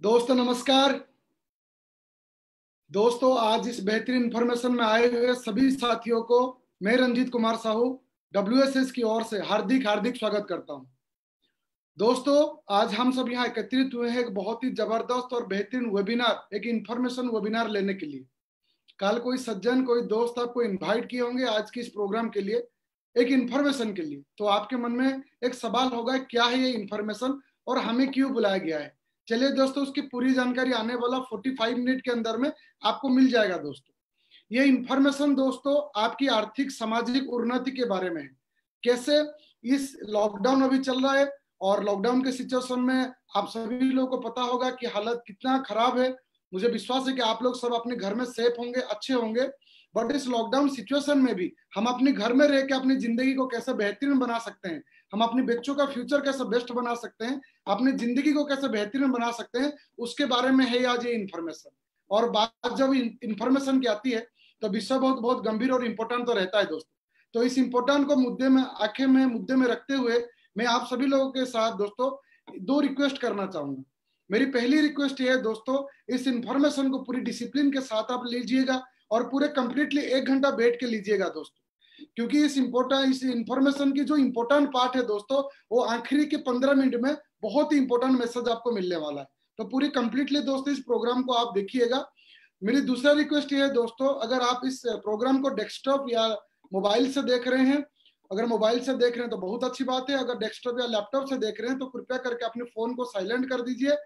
दोस्तों नमस्कार। दोस्तों आज इस बेहतरीन इंफॉर्मेशन में आए हुए सभी साथियों को मैं रंजीत कुमार साहू WSS की ओर से हार्दिक हार्दिक स्वागत करता हूं। दोस्तों आज हम सब यहाँ एकत्रित हुए हैं एक बहुत ही जबरदस्त और बेहतरीन वेबिनार, एक इंफॉर्मेशन वेबिनार लेने के लिए। कल कोई सज्जन कोई दोस्त आपको इनवाइट किए होंगे आज की इस प्रोग्राम के लिए, एक इंफॉर्मेशन के लिए। तो आपके मन में एक सवाल होगा क्या है ये इंफॉर्मेशन और हमें क्यों बुलाया गया है। चलिए दोस्तों उसकी पूरी जानकारी आने वाला 45 मिनट के अंदर में आपको मिल जाएगा। दोस्तों ये इंफॉर्मेशन दोस्तों आपकी आर्थिक सामाजिक उन्नति के बारे में है। कैसे इस लॉकडाउन अभी चल रहा है और लॉकडाउन के सिचुएशन में आप सभी लोगों को पता होगा कि हालत कितना खराब है। मुझे विश्वास है कि आप लोग सब अपने घर में सेफ होंगे, अच्छे होंगे। बट इस लॉकडाउन सिचुएशन में भी हम अपने घर में रह के अपनी जिंदगी को कैसे बेहतरीन बना सकते हैं, हम अपने बच्चों का फ्यूचर कैसे बेस्ट बना सकते हैं, अपनी जिंदगी को कैसे बेहतरीन बना सकते हैं, उसके बारे में है आज ये इन्फॉर्मेशन। और बात जब इन्फॉर्मेशन की आती है तो विषय बहुत बहुत गंभीर और इम्पोर्टेंट तो रहता है दोस्तों। तो इस इम्पोर्टेंट को मुद्दे में रखते हुए मैं आप सभी लोगों के साथ दोस्तों दो रिक्वेस्ट करना चाहूंगा। मेरी पहली रिक्वेस्ट ये है दोस्तों, इस इंफॉर्मेशन को पूरी डिसिप्लिन के साथ आप लीजिएगा और पूरे कंप्लीटली 1 घंटा बैठ के लीजिएगा दोस्तों, क्योंकि इस इंफॉर्मेशन की जो इम्पोर्टेंट पार्ट है दोस्तों वो आखिरी के 15 मिनट में बहुत ही इंपॉर्टेंट मैसेज आपको मिलने वाला है। तो पूरी कंप्लीटली दोस्तों इस प्रोग्राम को आप देखिएगा। मेरी दूसरा रिक्वेस्ट ये है दोस्तों, अगर आप इस प्रोग्राम को डेस्कटॉप या मोबाइल से देख रहे हैं, अगर मोबाइल से देख रहे हैं तो बहुत अच्छी बात है। अगर डेस्कटॉप या लैपटॉप से देख रहे हैं तो कृपया करके अपने फोन को साइलेंट कर दीजिए।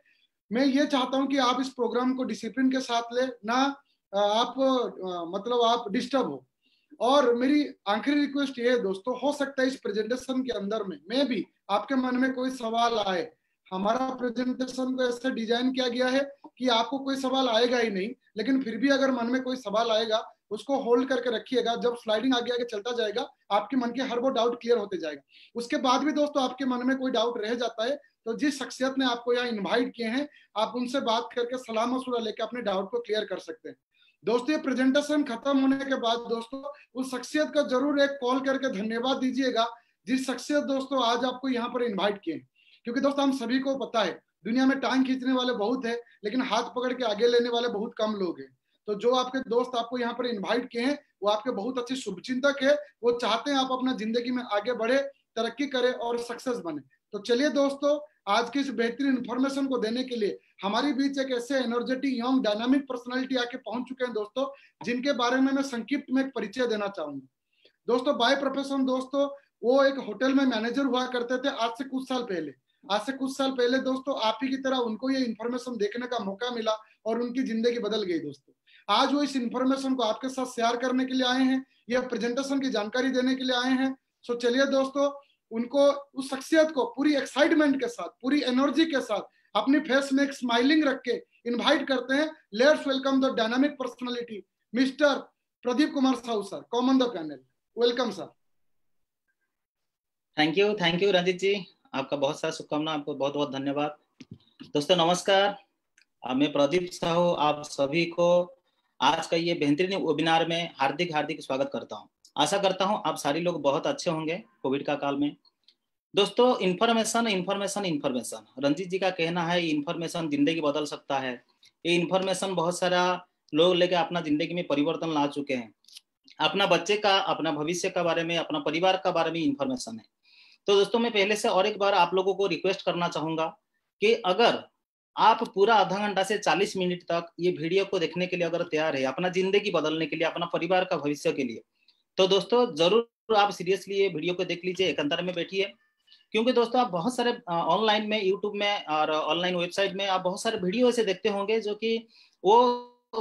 मैं ये चाहता हूं कि आप इस प्रोग्राम को डिसिप्लिन के साथ ले ना, आप मतलब आप डिस्टर्ब हो। और मेरी आखिरी रिक्वेस्ट ये है दोस्तों, हो सकता है इस प्रेजेंटेशन के अंदर में मैं भी आपके मन में कोई सवाल आए। हमारा प्रेजेंटेशन को ऐसे डिजाइन किया गया है कि आपको कोई सवाल आएगा ही नहीं, लेकिन फिर भी अगर मन में कोई सवाल आएगा उसको होल्ड करके रखिएगा। जब स्लाइडिंग आगे आगे चलता जाएगा आपके मन के हर वो डाउट क्लियर होते जाएगा। उसके बाद भी दोस्तों आपके मन में कोई डाउट रह जाता है तो जिस शख्सियत ने आपको यहाँ इन्वाइट किए हैं आप उनसे बात करके सलाह मशवरा लेकर अपने डाउट को क्लियर कर सकते हैं। दोस्तों ये प्रेजेंटेशन खत्म होने के बाद दोस्तों उस शख्सियत का जरूर एक कॉल करके धन्यवाद दीजिएगा जिस शख्सियत दोस्तों आज आपको यहाँ पर इन्वाइट किए। क्योंकि दोस्तों हम सभी को पता है दुनिया में टांग खींचने वाले बहुत है लेकिन हाथ पकड़ के आगे लेने वाले बहुत कम लोग हैं। तो जो आपके दोस्त आपको यहाँ पर इन्वाइट किए हैं वो आपके बहुत अच्छे शुभचिंतक है, वो चाहते हैं आप अपना जिंदगी में आगे बढ़े, तरक्की करें और सक्सेस बने। तो चलिए दोस्तों आज की इस बेहतरीन इंफॉर्मेशन को देने के लिए हमारे बीच एक ऐसे एनर्जेटिक यंग डायनामिक पर्सनालिटी आके पहुंच चुके हैं दोस्तों, जिनके बारे में मैं संक्षिप्त में एक परिचय देना चाहूंगा। दोस्तों बाय प्रोफेशन दोस्तों वो एक होटल में मैनेजर हुआ करते थे आज से कुछ साल पहले। दोस्तों आप ही की तरह उनको ये इन्फॉर्मेशन देखने का मौका मिला और उनकी जिंदगी बदल गई दोस्तों। आज वो इस इन्फॉर्मेशन को आपके साथ शेयर करने के लिए आए हैं, यह प्रेजेंटेशन की जानकारी देने के लिए आए हैं। सो चलिए दोस्तों उनको, उस शख्सियत को पूरी एक्साइटमेंट के साथ, पूरी एनर्जी के साथ, अपनी फेस में एक स्माइलिंग रख के इन्वाइट करते हैं। Let's welcome the dynamic personality mister Pradeep Kumar Sahu sir, come on the panel. Welcome sir. Thank you Ranjit ji, आपका बहुत सारा शुभकामना, आपको बहुत बहुत धन्यवाद। दोस्तों नमस्कार, मैं प्रदीप साहू आप सभी को आज का ये बेहतरीन वेबिनार में हार्दिक हार्दिक स्वागत करता हूं। आशा करता हूं आप सारे लोग बहुत अच्छे होंगे कोविड का काल में। दोस्तों इन्फॉर्मेशन इन्फॉर्मेशन इन्फॉर्मेशन, रंजीत जी का कहना है इन्फॉर्मेशन जिंदगी बदल सकता है। ये इन्फॉर्मेशन बहुत सारा लोग लेके अपना जिंदगी में परिवर्तन ला चुके हैं। अपना बच्चे का, अपना भविष्य का बारे में, अपना परिवार का बारे में इन्फॉर्मेशन है। तो दोस्तों मैं पहले से और एक बार आप लोगों को रिक्वेस्ट करना चाहूंगा कि अगर आप पूरा आधा घंटा से 40 मिनट तक ये वीडियो को देखने के लिए अगर तैयार है, अपना जिंदगी बदलने के लिए, अपना परिवार का भविष्य के लिए, तो दोस्तों जरूर आप सीरियसली ये वीडियो को देख लीजिए, एकांतर में बैठिए। क्योंकि दोस्तों आप बहुत सारे ऑनलाइन में, यूट्यूब में और ऑनलाइन वेबसाइट में आप बहुत सारे वीडियो ऐसे देखते होंगे जो कि वो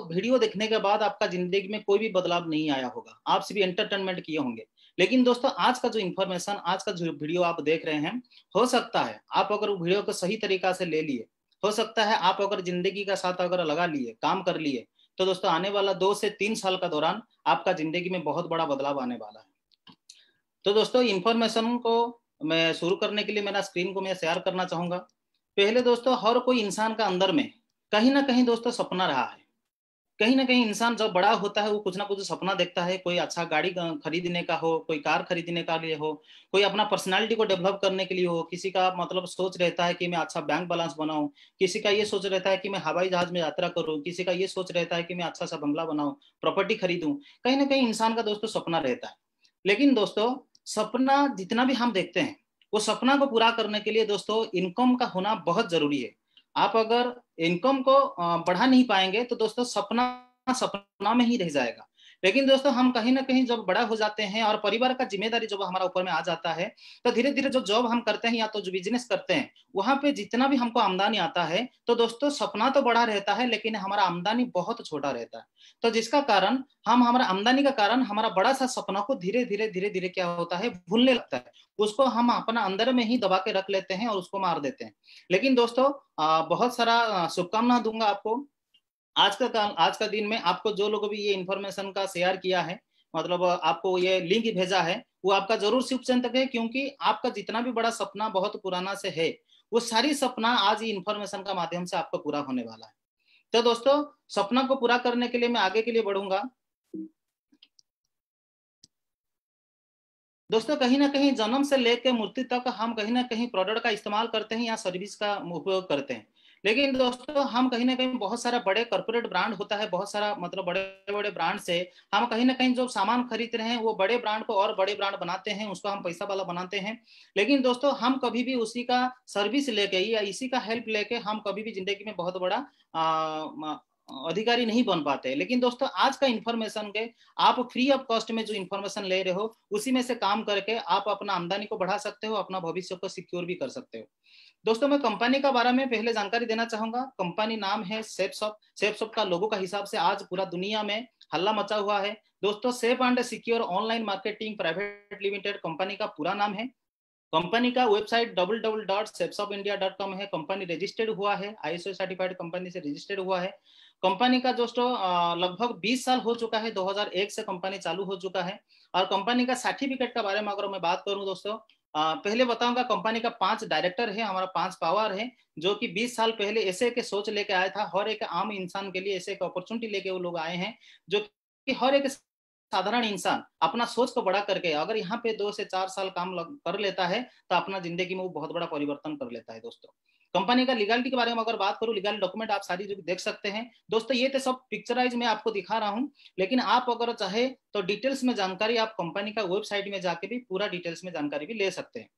वीडियो देखने के बाद आपका जिंदगी में कोई भी बदलाव नहीं आया होगा, आप सिर्फ एंटरटेनमेंट किए होंगे। लेकिन दोस्तों आज का जो इन्फॉर्मेशन, आज का जो वीडियो आप देख रहे हैं, हो सकता है आप अगर वीडियो को सही तरीका से ले लिए, हो सकता है आप अगर जिंदगी का साथ अगर लगा लिए, काम कर लिए, तो दोस्तों आने वाला 2 से 3 साल का दौरान आपका जिंदगी में बहुत बड़ा बदलाव आने वाला है। तो दोस्तों इन्फॉर्मेशन को मैं शुरू करने के लिए मेरा स्क्रीन को मैं शेयर करना चाहूंगा। पहले दोस्तों हर कोई इंसान का अंदर में कहीं ना कहीं दोस्तों सपना रहा है, कहीं ना कहीं इंसान जब बड़ा होता है वो कुछ ना कुछ सपना देखता है, कोई अच्छा गाड़ी खरीदने का हो, कोई कार खरीदने का लिए हो, कोई अपना पर्सनालिटी को डेवलप करने के लिए हो, किसी का मतलब सोच रहता है कि मैं अच्छा बैंक बैलेंस बनाऊं, किसी का ये सोच रहता है कि मैं हवाई जहाज में यात्रा करूं, किसी का ये सोच रहता है कि मैं अच्छा सा बंगला बनाऊं, प्रॉपर्टी खरीदूं। कहीं ना कहीं इंसान का दोस्तों सपना रहता है। लेकिन दोस्तों सपना जितना भी हम देखते हैं, वो सपना को पूरा करने के लिए दोस्तों इनकम का होना बहुत जरूरी है। आप अगर इनकम को बढ़ा नहीं पाएंगे तो दोस्तों सपना सपना में ही रह जाएगा। लेकिन दोस्तों हम कहीं ना कहीं जब बड़ा हो जाते हैं और परिवार का जिम्मेदारी जब हमारा ऊपर में आ जाता है, तो धीरे धीरे जो जॉब हम करते हैं या तो जो बिजनेस करते हैं, वहां पे जितना भी हमको आमदनी आता है, तो दोस्तों सपना तो बड़ा रहता है लेकिन हमारा आमदनी बहुत छोटा रहता है। तो जिसका कारण हम हमारा आमदनी का कारण हमारा बड़ा सा सपना को धीरे धीरे धीरे धीरे क्या होता है, भूलने लगता है। उसको हम अपना अंदर में ही दबा के रख लेते हैं और उसको मार देते हैं। लेकिन दोस्तों बहुत सारा शुभकामना दूंगा आपको। आज का दिन में आपको जो लोगों भी ये इन्फॉर्मेशन का शेयर किया है, मतलब आपको ये लिंक भेजा है, वो आपका जरूर शुभ चिंतक है, क्योंकि आपका जितना भी बड़ा सपना बहुत पुराना से है, वो सारी सपना आज ये इन्फॉर्मेशन का माध्यम से आपको पूरा होने वाला है। तो दोस्तों सपना को पूरा करने के लिए मैं आगे के लिए बढ़ूंगा। दोस्तों कहीं ना कहीं जन्म से लेकर मृत्यु तक हम कहीं ना कहीं प्रोडक्ट का इस्तेमाल करते हैं या सर्विस का उपयोग करते हैं। लेकिन दोस्तों हम कहीं ना कहीं बहुत सारा बड़े कॉर्पोरेट ब्रांड होता है, बहुत सारा मतलब बड़े बड़े ब्रांड से हम कहीं ना कहीं जो सामान खरीद रहे हैं, वो बड़े ब्रांड को और बड़े ब्रांड बनाते हैं, उसको हम पैसा वाला बनाते हैं। लेकिन दोस्तों हम कभी भी उसी का सर्विस लेके या इसी का हेल्प लेके हम कभी भी जिंदगी में बहुत बड़ा अधिकारी नहीं बन पाते। लेकिन दोस्तों आज का इन्फॉर्मेशन के आप फ्री ऑफ कॉस्ट में जो इन्फॉर्मेशन ले रहे हो, उसी में से काम करके आप अपना आमदनी को बढ़ा सकते हो, अपना भविष्य को सिक्योर भी कर सकते हो। दोस्तों मैं कंपनी का बारे में पहले जानकारी देना चाहूंगा। कंपनी नाम है सेफसॉफ्ट। सेफसॉफ्ट का लोगो का हिसाब से आज पूरा दुनिया में हल्ला मचा हुआ है। दोस्तों safe and secure online marketing private limited company का पूरा नाम है। कंपनी का वेबसाइट www.safesoffindia.com है। कंपनी रजिस्टर्ड हुआ है, ISO सर्टिफाइड कंपनी से रजिस्टर्ड हुआ है। कंपनी का दोस्तों लगभग 20 साल हो चुका है, 2001 से कंपनी चालू हो चुका है। और कंपनी का सर्टिफिकेट का बारे में अगर मैं बात करूं दोस्तों, पहले बताऊंगा कंपनी का 5 डायरेक्टर है, हमारा 5 पावर है, जो कि 20 साल पहले ऐसे एक सोच लेके आया था, हर एक आम इंसान के लिए ऐसे एक अपॉर्चुनिटी लेके वो लोग आए हैं, जो कि हर एक साधारण इंसान अपना सोच को बड़ा करके अगर यहाँ पे 2 से 4 साल काम कर लेता है, तो अपना जिंदगी में वो बहुत बड़ा परिवर्तन कर लेता है। दोस्तों कंपनी का लीगलिटी के बारे में अगर बात करूं, लीगल डॉक्यूमेंट आप सारी जो देख सकते हैं। दोस्तों ये तो सब पिक्चराइज में आपको दिखा रहा हूं, लेकिन आप अगर चाहे तो डिटेल्स में जानकारी आप कंपनी का वेबसाइट में जाके भी पूरा डिटेल्स में जानकारी भी ले सकते हैं,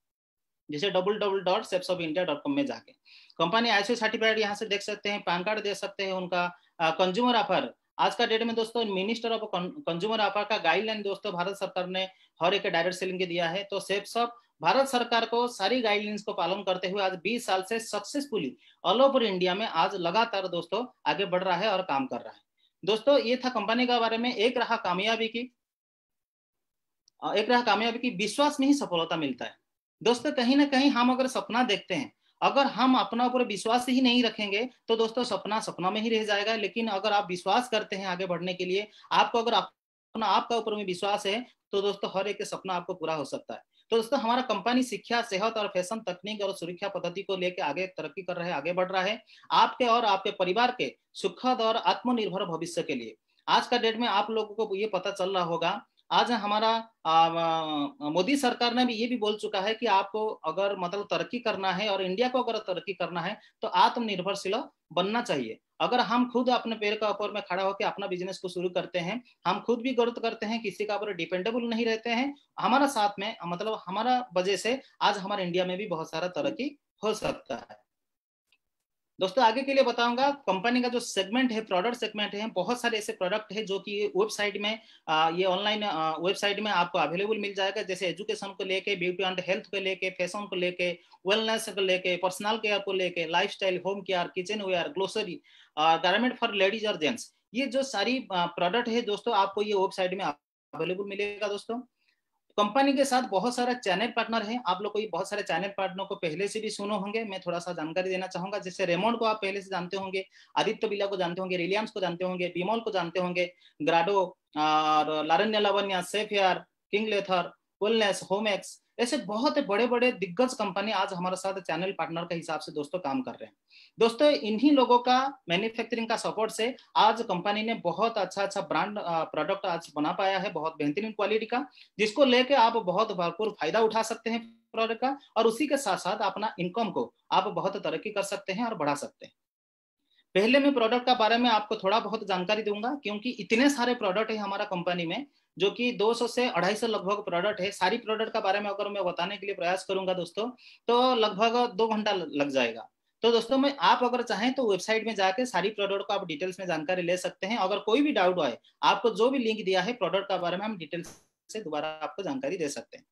जैसे www.safesoffindia.com में जाके कंपनी ISO सर्टिफाइड यहाँ से देख सकते हैं, पैन कार्ड दे सकते हैं उनका। कंज्यूमर ऑफर आज का डेट में दोस्तों मिनिस्टर ऑफ कंज्यूमर ऑफर का गाइडलाइन दोस्तों भारत सरकार ने हर एक डायरेक्ट सेलिंग के दिया है। तो सेफसॉफ्ट भारत सरकार को सारी गाइडलाइंस को पालन करते हुए आज 20 साल से सक्सेसफुली ऑल ओवर इंडिया में आज लगातार दोस्तों आगे बढ़ रहा है और काम कर रहा है। दोस्तों ये था कंपनी के बारे में। एक रहा कामयाबी की विश्वास में ही सफलता मिलता है। दोस्तों कहीं ना कहीं हम अगर सपना देखते हैं, अगर हम अपना ऊपर विश्वास ही नहीं रखेंगे तो दोस्तों सपना सपना में ही रह जाएगा। लेकिन अगर आप विश्वास करते हैं आगे बढ़ने के लिए, आपको अगर अपना आपका ऊपर में विश्वास है, तो दोस्तों हर एक सपना आपको पूरा हो सकता है। तो दोस्तों हमारा कंपनी शिक्षा, सेहत और फैशन तकनीक और सुरक्षा पद्धति को लेकर आगे तरक्की कर रहा है, आगे बढ़ रहा है, आपके और आपके परिवार के सुखद और आत्मनिर्भर भविष्य के लिए। आज का डेट में आप लोगों को ये पता चल रहा होगा, आज हमारा मोदी सरकार ने भी ये भी बोल चुका है कि आपको अगर मतलब तरक्की करना है और इंडिया को अगर तरक्की करना है, तो आत्मनिर्भरशील बनना चाहिए। अगर हम खुद अपने पैर के ऊपर में खड़ा होकर अपना बिजनेस को शुरू करते हैं, हम खुद भी ग्रोथ करते हैं, किसी का ऊपर डिपेंडेबल नहीं रहते हैं, हमारा साथ में मतलब हमारा वजह से आज हमारे इंडिया में भी बहुत सारा तरक्की हो सकता है। दोस्तों आगे के लिए बताऊंगा कंपनी का जो सेगमेंट है, प्रोडक्ट सेगमेंट है, बहुत सारे ऐसे प्रोडक्ट है जो कि वेबसाइट में ये ऑनलाइन वेबसाइट में आपको अवेलेबल मिल जाएगा, जैसे एजुकेशन को लेके, ब्यूटी एंड हेल्थ को लेके, फैशन को लेके, वेलनेस को लेके, पर्सनल केयर को लेके, lifestyle, home care, kitchen ware, grocery, garment for ladies और जेंट्स, ये जो सारी प्रोडक्ट है दोस्तों आपको ये वेबसाइट में अवेलेबल मिलेगा। दोस्तों कंपनी के साथ बहुत सारे चैनल पार्टनर हैं, आप लोग को ये बहुत सारे चैनल पार्टनर को पहले से भी सुने होंगे। मैं थोड़ा सा जानकारी देना चाहूंगा, जैसे रेमोंड को आप पहले से जानते होंगे, आदित्य बिरला को जानते होंगे, रिलायंस को जानते होंगे, बीमॉल को जानते होंगे, ग्राडो और लारण्य लावण्य, सेफियर, किंग लेथर, वेलनेस, होमेक्स, ऐसे बहुत बड़े बड़े दिग्गज कंपनी आज हमारे साथ चैनल पार्टनर के हिसाब से दोस्तों काम कर रहे हैं। दोस्तों इन्हीं लोगों का मैन्युफैक्चरिंग का सपोर्ट से आज कंपनी ने बहुत अच्छा ब्रांड प्रोडक्ट आज बना पाया है, बहुत बेहतरीन क्वालिटी का, जिसको लेके आप बहुत भरपूर फायदा उठा सकते हैं प्रोडक्ट का, और उसी के साथ साथ अपना इनकम को आप बहुत तरक्की कर सकते हैं और बढ़ा सकते हैं। पहले मैं प्रोडक्ट का बारे में आपको थोड़ा बहुत जानकारी दूंगा, क्योंकि इतने सारे प्रोडक्ट है हमारा कंपनी में, जो कि 200 से 250 लगभग प्रोडक्ट है। सारी प्रोडक्ट का बारे में अगर मैं बताने के लिए प्रयास करूंगा दोस्तों, तो लगभग 2 घंटा लग जाएगा। तो दोस्तों मैं आप अगर चाहें तो वेबसाइट में जाके सारी प्रोडक्ट को आप डिटेल्स में जानकारी ले सकते हैं। अगर कोई भी डाउट आए, आपको जो भी लिंक दिया है प्रोडक्ट का बारे में, हम डिटेल्स से दोबारा आपको जानकारी दे सकते हैं।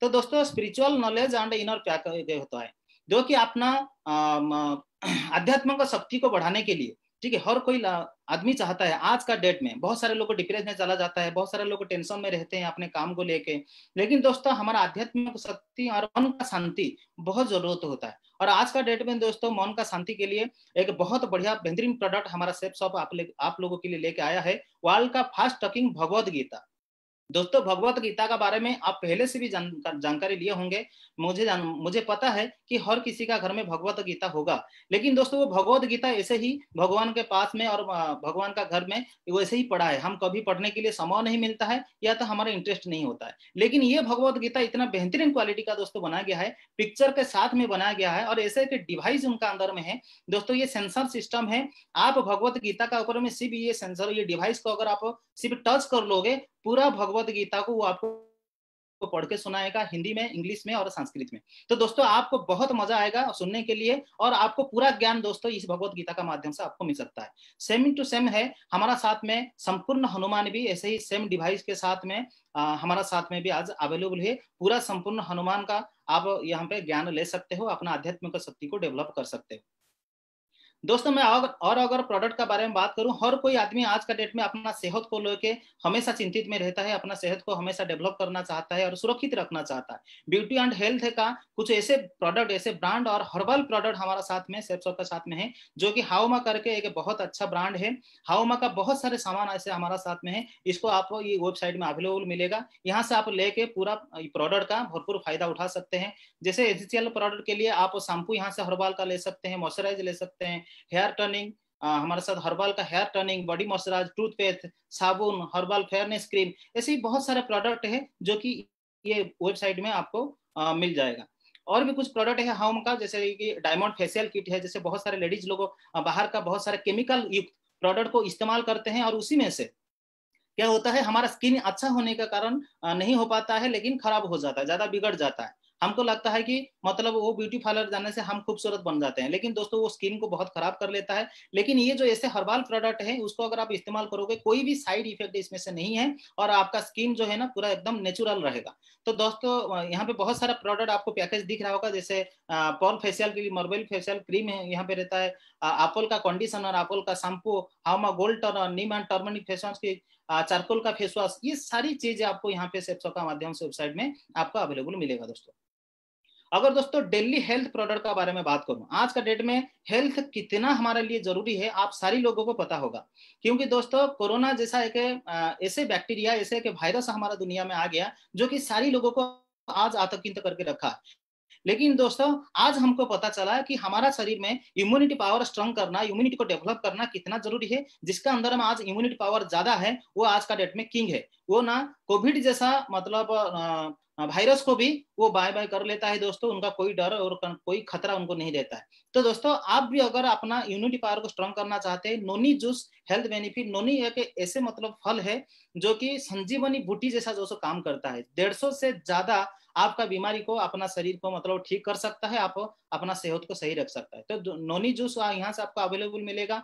तो दोस्तों स्पिरिचुअल नॉलेज एंड इनर क्या होता है, जो कि अपना आध्यात्म का शक्ति को बढ़ाने के लिए, ठीक है, हर कोई आदमी चाहता है। आज का डेट में बहुत सारे लोग को डिप्रेशन में चला जाता है, बहुत सारे लोग टेंशन में रहते हैं अपने काम को लेके, लेकिन दोस्तों हमारा आध्यात्मिक शक्ति और मन का शांति बहुत जरूरत होता है। और आज का डेट में दोस्तों मन का शांति के लिए एक बहुत बढ़िया बेहतरीन प्रोडक्ट हमारा सेफ शॉप आप लोगों के लिए लेके आया है, वर्ल्ड का फास्ट टॉकिंग भगवद गीता। दोस्तों भगवत गीता का बारे में आप पहले से भी जानकारी लिए होंगे। मुझे पता है कि हर किसी का घर में भगवत गीता होगा, लेकिन दोस्तों वो भगवत गीता ऐसे ही भगवान के पास में और भगवान का घर में वैसे ही पढ़ा है, हम कभी पढ़ने के लिए समय नहीं मिलता है या तो हमारा इंटरेस्ट नहीं होता है। लेकिन ये भगवत गीता इतना बेहतरीन क्वालिटी का दोस्तों बनाया गया है, पिक्चर के साथ में बनाया गया है, और ऐसे एक डिवाइस उनका अंदर में है दोस्तों। ये सेंसर सिस्टम है, आप भगवत गीता का ऊपर में सिर्फ ये सेंसर, ये डिवाइस को अगर आप सिर्फ टच कर लोगे, पूरा भगवत गीता को वो आपको पढ़ के सुनाएगा, हिंदी में, इंग्लिश में और संस्कृत में। तो दोस्तों आपको बहुत मजा आएगा सुनने के लिए, और आपको पूरा ज्ञान दोस्तों इस भगवत गीता का माध्यम से आपको मिल सकता है। सेम टू सेम है हमारा साथ में संपूर्ण हनुमान भी ऐसे ही सेम डिवाइस के साथ में हमारा साथ में भी आज अवेलेबल है। पूरा संपूर्ण हनुमान का आप यहाँ पे ज्ञान ले सकते हो, अपना आध्यात्मिक शक्ति को डेवलप कर सकते हो। दोस्तों मैं अगर प्रोडक्ट का बारे में बात करूं, हर कोई आदमी आज का डेट में अपना सेहत को लेके हमेशा चिंतित में रहता है, अपना सेहत को हमेशा डेवलप करना चाहता है और सुरक्षित रखना चाहता है। ब्यूटी एंड हेल्थ का कुछ ऐसे प्रोडक्ट, ऐसे ब्रांड और हर्बल प्रोडक्ट हमारा साथ में सेफ शॉप के साथ में है, जो कि हाउमा करके एक बहुत अच्छा ब्रांड है। हाउमा का बहुत सारे सामान ऐसे हमारा साथ में है, इसको आपको ये वेबसाइट में अवेलेबल मिलेगा, यहाँ से आप लेके पूरा प्रोडक्ट का भरपूर फायदा उठा सकते हैं। जैसे एसेंशियल प्रोडक्ट के लिए आप शैम्पू यहाँ से हर्बल का ले सकते हैं, मॉइस्चराइज ले सकते हैं, हेयर टर्निंग हमारे साथ हर्बल का hair turning, body moisturize, toothpaste, साबुन, हर्बल फेयरनेस क्रीम, ऐसे ही बहुत सारे प्रोडक्ट है जो कि ये वेबसाइट में आपको मिल जाएगा। और भी कुछ प्रोडक्ट है हाउम का, जैसे कि डायमंड फेशियल किट है। जैसे बहुत सारे लेडीज लोग बाहर का बहुत सारे केमिकल युक्त प्रोडक्ट को इस्तेमाल करते हैं, और उसी में से क्या होता है, हमारा स्किन अच्छा होने का कारण नहीं हो पाता है, लेकिन खराब हो जाता है, ज्यादा बिगड़ जाता है। हमको लगता है कि मतलब वो ब्यूटी पार्लर जाने से हम खूबसूरत बन जाते हैं, लेकिन दोस्तों वो स्किन को बहुत खराब कर लेता है। लेकिन ये जो ऐसे हर्बल प्रोडक्ट है, उसको अगर आप इस्तेमाल करोगे, कोई भी साइड इफेक्ट इसमें से नहीं है, और आपका स्किन जो है ना पूरा एकदम नेचुरल रहेगा। तो दोस्तों यहाँ पे बहुत सारा प्रोडक्ट आपको पैकेज दिख रहा होगा, जैसे पर्ल फेशियल के लिए मार्बल फेशियल क्रीम है, यहाँ पे रहता है एप्पल का कंडीशनर, एप्पल का शैम्पू, हाउमा gold toner, neem and turmeric face wash की, चारकोल का फेस वॉश, ये सारी चीजें आपको यहाँ पे सेप्सो का माध्यम से वेबसाइट में आपको अवेलेबल मिलेगा। दोस्तों अगर दोस्तों डेली हेल्थ प्रोडक्ट का बारे में बात करूं, आज का डेट में हेल्थ कितना हमारे लिए जरूरी है आप सारी लोगों को पता होगा, क्योंकि दोस्तों कोरोना जैसा एक ऐसे बैक्टीरिया, ऐसे एक वायरस हमारा दुनिया में आ गया, जो कि सारी लोगों को आज आतंकित करके रखा। लेकिन दोस्तों आज हमको पता चला कि हमारा शरीर में इम्यूनिटी पावर स्ट्रांग करना, इम्यूनिटी को डेवलप करना कितना जरूरी है। जिसका अंदर में आज इम्यूनिटी पावर ज्यादा है, वो आज का डेट में किंग है। वो ना कोविड जैसा मतलब वायरस को भी वो बाय बाय कर लेता है दोस्तों, उनका कोई डर और कोई खतरा उनको नहीं रहता है। तो दोस्तों आप भी अगर अपना इम्यूनिटी पावर को स्ट्रांग करना चाहते हैं, नोनी जूस हेल्थ बेनिफिट, नोनी एक ऐसे मतलब फल है जो कि संजीवनी बूटी जैसा जो काम करता है। 150 से ज्यादा आपका बीमारी को, अपना शरीर को मतलब ठीक कर सकता है, आप अपना सेहत को सही रख सकता है। तो नोनी जूस यहाँ से आपको अवेलेबल मिलेगा।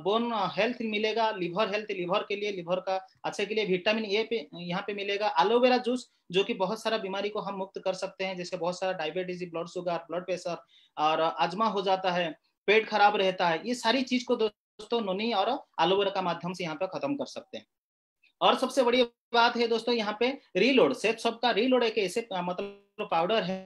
बोन हेल्थ मिलेगा, लिवर हेल्थ, लिवर के लिए, लिवर का अच्छे के लिए विटामिन ए पे यहाँ पे मिलेगा। एलोवेरा जूस जो कि बहुत सारा बीमारी को हम मुक्त कर सकते हैं, जैसे बहुत सारा diabetes, blood sugar, blood pressure और अजमा हो जाता है, पेट खराब रहता है, ये सारी चीज को दोस्तों नोनी और एलोवेरा का माध्यम से यहाँ पे खत्म कर सकते हैं। और सबसे बड़ी बात है दोस्तों यहाँ पे रीलोड, सेफ शॉप का रीलोड एक ऐसे मतलब पाउडर है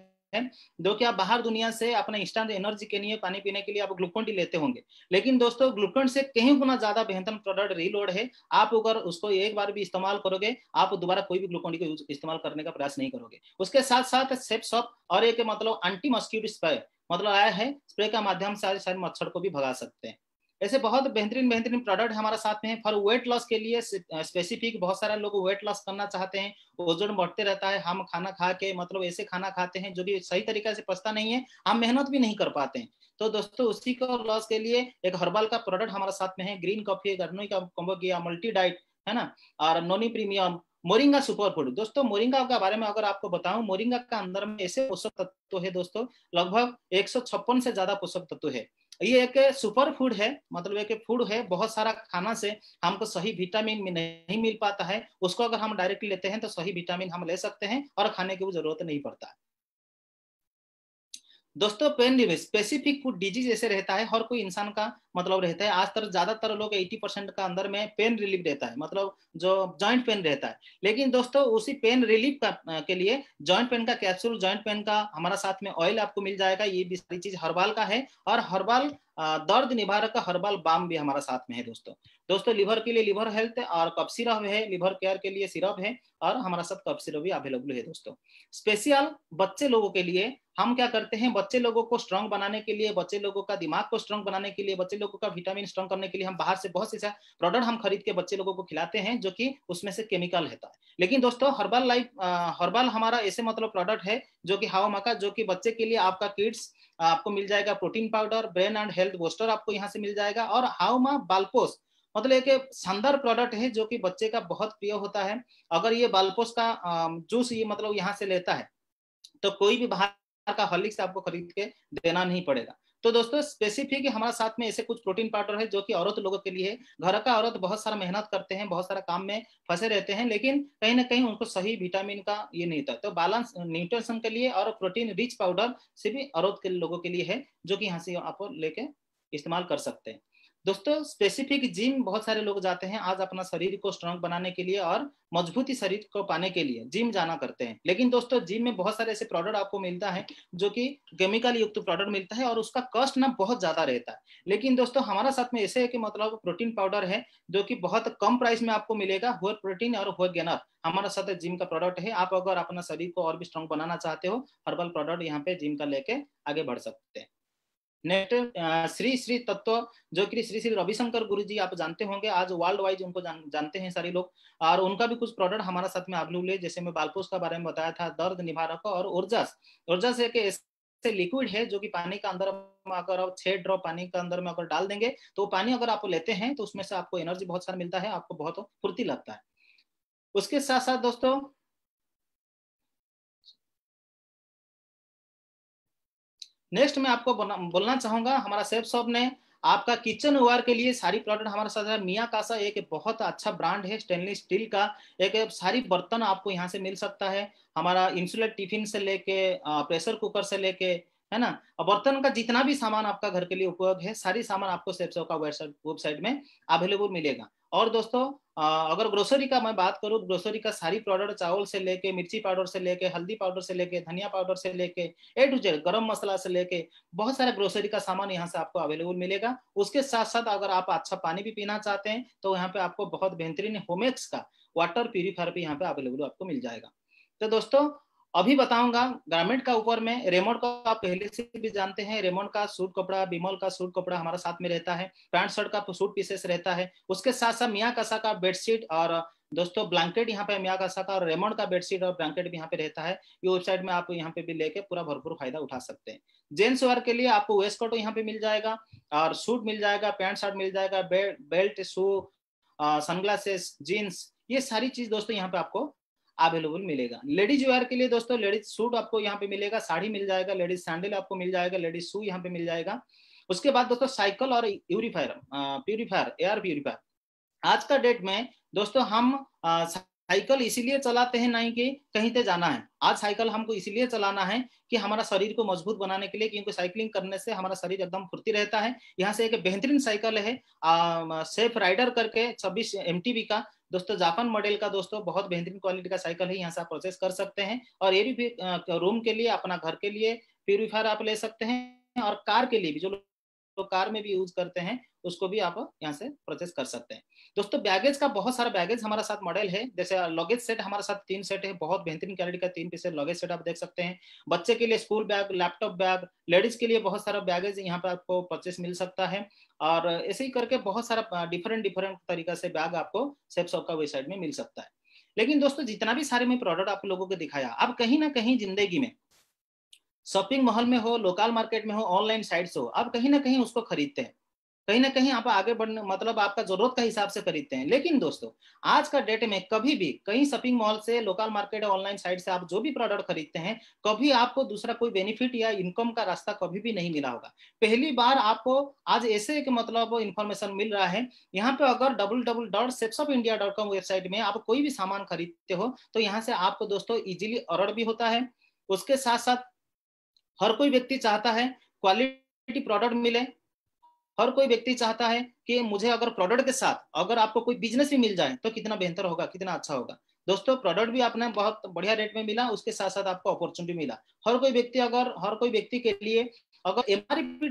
जो कि आप बाहर दुनिया से अपने इंस्टेंट एनर्जी के लिए पानी पीने के लिए आप ग्लूकोन डी लेते होंगे, लेकिन दोस्तों ग्लूकोन से कहीं गुना ज्यादा बेहतर प्रोडक्ट रीलोड है। आप अगर उसको एक बार भी इस्तेमाल करोगे, आप दोबारा कोई भी ग्लूकोन डी को इस्तेमाल करने का प्रयास नहीं करोगे। उसके साथ साथ सेफ सॉप और एक मतलब एंटी मस्क्यूटो स्प्रे मतलब आया है, स्प्रे का माध्यम से सारे मच्छर को भी भगा सकते हैं। ऐसे बहुत बेहतरीन प्रोडक्ट हमारे साथ में है। फॉर वेट लॉस के लिए स्पेसिफिक बहुत सारे लोग वेट लॉस करना चाहते हैं, वजन बढ़ते रहता है, हम खाना खा के मतलब ऐसे खाना खाते हैं जो भी सही तरीके से पचता नहीं है, हम मेहनत भी नहीं कर पाते हैं। तो दोस्तों उसी को लॉस के लिए एक हर्बल का प्रोडक्ट हमारे साथ में है, ग्रीन कॉफी गर्मी का कॉम्बो किया, मल्टी डाइट है ना, और नोनी प्रीमियम मोरिंगा सुपर फूड। दोस्तों मोरिंगा के बारे में अगर आपको बताऊं, मोरिंगा का अंदर में ऐसे पोषक तत्व है दोस्तों, लगभग 156 से ज्यादा पोषक तत्व है। ये एक सुपर फूड है, मतलब एक फूड है, बहुत सारा खाना से हमको सही विटामिन नहीं मिल पाता है, उसको अगर हम डायरेक्टली लेते हैं तो सही विटामिन हम ले सकते हैं और खाने की जरूरत नहीं पड़ता है। दोस्तों pain relief specific food disease ऐसे रहता है, हर कोई इंसान का मतलब रहता है, आज तक ज्यादातर लोग 80% का अंदर में पेन रिलीफ रहता है, मतलब जो जॉइंट पेन रहता है। लेकिन दोस्तों उसी पेन रिलीफ के लिए जॉइंट पेन का कैप्सूल, जॉइंट पेन का हमारा साथ में ऑयल आपको मिल जाएगा। ये भी सारी चीज हर्बल का है, और हर्बल दर्द निवारक का हर्बल बाम भी हमारा साथ में है दोस्तों लिवर के लिए लिवर हेल्थ और कफ सिरप है, लिवर केयर के लिए सिरप है, और हमारा साथ कफ सिरप भी अवेलेबल है दोस्तों। स्पेशल बच्चे लोगों के लिए हम क्या करते हैं, बच्चे लोगों को स्ट्रांग बनाने के लिए, बच्चे लोगों का दिमाग को स्ट्रांग बनाने के लिए, बच्चे लोगों का विटामिन स्ट्रांग करने के लिए हम बाहर से बहुत से प्रोडक्ट हम खरीद के बच्चे लोगों को खिलाते हैं, जो कि उसमें से केमिकल रहता है। लेकिन दोस्तों हर्बल हमारा ऐसे मतलब प्रोडक्ट है जो कि हावा मका, जो कि बच्चे के लिए आपका किड्स आपको मिल जाएगा, protein powder, brain and health booster आपको यहाँ से मिल जाएगा, और हाउमा बालपोस मतलब एक शानदार प्रोडक्ट है जो कि बच्चे का बहुत प्रिय होता है। अगर ये बालपोस का जूस ये मतलब यहाँ से लेता है तो कोई भी बाहर का हॉर्लिक्स आपको खरीद के देना नहीं पड़ेगा। तो दोस्तों स्पेसिफिक हमारे साथ में ऐसे कुछ प्रोटीन पाउडर है जो कि औरत लोगों के लिए है। घर का औरत बहुत सारा मेहनत करते हैं, बहुत सारा काम में फंसे रहते हैं, लेकिन कहीं ना कहीं उनको सही विटामिन का ये नहीं होता, तो बैलेंस न्यूट्रिशन के लिए और प्रोटीन रिच पाउडर से भी औरत के लोगों के लिए है, जो कि यहाँ से आप लेके इस्तेमाल कर सकते हैं। दोस्तों स्पेसिफिक जिम बहुत सारे लोग जाते हैं आज अपना शरीर को स्ट्रांग बनाने के लिए और मजबूती शरीर को पाने के लिए जिम जाना करते हैं। लेकिन दोस्तों जिम में बहुत सारे ऐसे प्रोडक्ट आपको मिलता है जो कि केमिकल युक्त प्रोडक्ट मिलता है, और उसका कॉस्ट ना बहुत ज्यादा रहता है। लेकिन दोस्तों हमारा साथ में ऐसे है कि मतलब प्रोटीन पाउडर है जो कि बहुत कम प्राइस में आपको मिलेगा, हुए प्रोटीन और हुए गेनर हमारा साथ जिम का प्रोडक्ट है। आप अगर अपना शरीर को और भी स्ट्रांग बनाना चाहते हो, हर्बल प्रोडक्ट यहाँ पे जिम का लेके आगे बढ़ सकते हैं। नेक्स्ट श्री श्री तत्व, जो कि श्री श्री रविशंकर गुरु जी आप जानते होंगे, आज वर्ल्ड वाइज उनको जानते हैं सारे लोग, और उनका भी कुछ प्रोडक्ट हमारा साथ में अवेलेबल है। जैसे मैं बालपोस का बारे में बताया था, दर्द निवारक, और ऊर्जा एक ऐसे लिक्विड है जो कि पानी का अंदर में अगर आप 6 ड्रॉप पानी के अंदर में अगर डाल देंगे तो पानी अगर आप लेते हैं तो उसमें से आपको एनर्जी बहुत सारा मिलता है, आपको बहुत फुर्ती लगता है। उसके साथ साथ दोस्तों नेक्स्ट मैं आपको बोलना चाहूंगा, हमारा सेफ शॉप ने आपका किचन वेयर के लिए सारी प्रोडक्ट हमारे साथ है। मिया कासा एक बहुत अच्छा ब्रांड है स्टेनलेस स्टील का, एक सारी बर्तन आपको यहाँ से मिल सकता है, हमारा इंसुलेट टिफिन से लेके प्रेशर कुकर से लेके है ना, बर्तन का जितना भी सामान आपका घर के लिए उपयोग है, सारी सामान आपको सेफ शॉप का वेबसाइट में अवेलेबल मिलेगा। और दोस्तों अगर ग्रोसरी का मैं बात करूँ, ग्रोसरी का सारी प्रोडक्ट चावल से लेके, मिर्ची पाउडर से लेके, हल्दी पाउडर से लेके, धनिया पाउडर से लेके, ए टू जेड गरम मसाला से लेके बहुत सारा ग्रोसरी का सामान यहाँ से आपको अवेलेबल मिलेगा। उसके साथ साथ अगर आप अच्छा पानी भी पीना चाहते हैं तो यहाँ पे आपको बहुत बेहतरीन होमेक्स का वाटर प्यूरिफायर भी यहाँ पे अवेलेबल आपको मिल जाएगा। तो दोस्तों अभी बताऊंगा गारमेंट का ऊपर में, रेमंड का आप पहले से भी जानते हैं, रेमंड का सूट कपड़ा, बिमल का सूट कपड़ा हमारा साथ में रहता है, पैंट शर्ट का सूट पीसेस रहता है। उसके साथ साथ मिया कासा का बेडशीट और दोस्तों ब्लैंकेट यहाँ पे मिया कासा का, और रेमंड का बेडशीट और ब्लैंकेट भी यहाँ पे रहता है। ये वेबसाइट में आप यहाँ पे भी लेके पूरा भरपूर फायदा उठा सकते हैं। जेंट्स वेयर के लिए आपको वेस्ट कोट यहाँ पे मिल जाएगा, और सूट मिल जाएगा, पैंट शर्ट मिल जाएगा, बेल्ट, शू, सनग्लासेस, जीन्स, ये सारी चीज दोस्तों यहाँ पे आपको अवेलेबल मिलेगा। लेडीज वेयर के लिए दोस्तों लेडीज सूट आपको यहाँ पे मिलेगा, साड़ी मिल जाएगा, लेडीज सैंडल आपको मिल जाएगा, लेडीज शू यहाँ पे मिल जाएगा। उसके बाद दोस्तों साइकिल और प्यूरिफायर, एयर प्यूरिफायर आज का डेट में दोस्तों हम साइकिल इसीलिए चलाते हैं नहीं कि कहीं पे जाना है, आज साइकिल हमको इसीलिए चलाना है कि हमारा शरीर को मजबूत बनाने के लिए, क्योंकि साइकिलिंग करने से हमारा शरीर एकदम फुर्ती रहता है। यहाँ से एक बेहतरीन साइकिल है सेफ राइडर करके 26 MTB का दोस्तों, जापान मॉडल का दोस्तों, बहुत बेहतरीन क्वालिटी का साइकिल है, यहाँ से आप परचेस कर सकते हैं। और ये भी रूम के लिए, अपना घर के लिए प्यूरीफायर आप ले सकते हैं, और कार के लिए भी, जो लोग कार में भी यूज करते हैं उसको भी आप यहाँ से परचेस कर सकते हैं। दोस्तों बैगेज का बहुत सारा बैगेज हमारा साथ मॉडल है, जैसे लगेज सेट हमारा साथ 3 सेट है, बहुत बेहतरीन क्वालिटी का 3 पीस लगेज सेट आप देख सकते हैं। बच्चे के लिए school bag, laptop bag, ladies के लिए बहुत सारा बैगेज यहाँ पे आपको परचेस मिल सकता है। और ऐसे ही करके बहुत सारा डिफरेंट तरीका से बैग आपको सेफ शॉप का वेबसाइट में मिल सकता है। लेकिन दोस्तों जितना भी सारे मैं प्रोडक्ट आप लोगों को दिखाया, अब कहीं ना कहीं जिंदगी में शॉपिंग मॉल में हो, लोकल मार्केट में हो, ऑनलाइन साइट्स हो, आप कहीं ना कहीं उसको खरीदते हैं, कहीं ना कहीं आप आगे बढ़ने मतलब आपका जरूरत का हिसाब से खरीदते हैं। लेकिन दोस्तों आज का डेट में कभी भी कहीं शॉपिंग मॉल से, लोकल मार्केट, ऑनलाइन साइट से आप जो भी प्रोडक्ट खरीदते हैं, कभी आपको दूसरा कोई बेनिफिट या इनकम का रास्ता कभी भी नहीं मिला होगा। पहली बार आपको आज ऐसे एक मतलब इंफॉर्मेशन मिल रहा है। यहाँ पे अगर www.shopindia.com वेबसाइट में आप कोई भी सामान खरीदते हो तो यहाँ से आपको दोस्तों इजीली ऑर्डर भी होता है। उसके साथ साथ हर कोई व्यक्ति चाहता है क्वालिटी प्रोडक्ट मिले, हर कोई व्यक्ति चाहता है कि मुझे अगर प्रोडक्ट के साथ अगर आपको कोई बिजनेस भी मिल जाए तो कितना बेहतर होगा, कितना अच्छा होगा। दोस्तों प्रोडक्ट भी आपने बहुत बढ़िया रेट में मिला, उसके साथ साथ आपको अपॉर्चुनिटी मिला। हर कोई व्यक्ति के लिए अगर MRP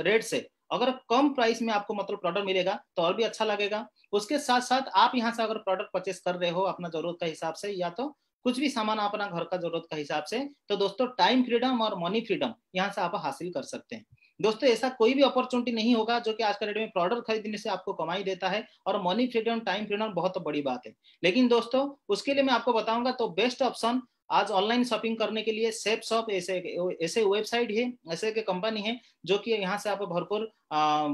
रेट से अगर कम प्राइस में आपको मतलब प्रोडक्ट मिलेगा तो और भी अच्छा लगेगा। उसके साथ साथ आप यहाँ से अगर प्रोडक्ट परचेस कर रहे हो अपना जरूरत का हिसाब से, या तो कुछ भी सामान अपना घर का जरूरत का हिसाब से, तो दोस्तों टाइम फ्रीडम और मनी फ्रीडम यहाँ से आप हासिल कर सकते हैं। दोस्तों ऐसा कोई भी अपॉर्चुनिटी नहीं होगा जो कि आज के डेट में प्रोडक्ट खरीदने से आपको कमाई देता है, और मनी फ्रीडम, टाइम फ्रीडम बहुत बड़ी बात है। लेकिन दोस्तों उसके लिए मैं आपको बताऊंगा तो बेस्ट ऑप्शन आज ऑनलाइन शॉपिंग करने के लिए सेफ शॉप ऐसे वेबसाइट है, ऐसे के कंपनी है जो कि यहाँ से आप भरपूर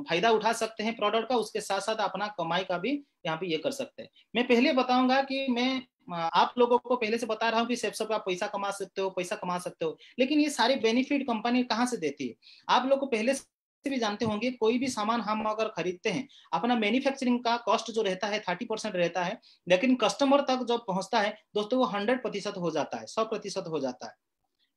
फायदा उठा सकते हैं प्रोडक्ट का, उसके साथ साथ अपना कमाई का भी यहाँ पे ये कर सकते हैं। मैं पहले बताऊंगा कि मैं आप लोगों को पहले से बता रहा हूँ कि सेफ शॉप आप पैसा कमा सकते हो, लेकिन ये सारी बेनिफिट कंपनी कहाँ से देती है आप लोग को पहले से भी जानते होंगे। कोई भी सामान हम अगर खरीदते हैं, अपना मैन्युफैक्चरिंग का कॉस्ट जो रहता है 30% रहता है, लेकिन कस्टमर तक जब पहुंचता है दोस्तों वो 100% हो जाता है, 100% हो जाता है।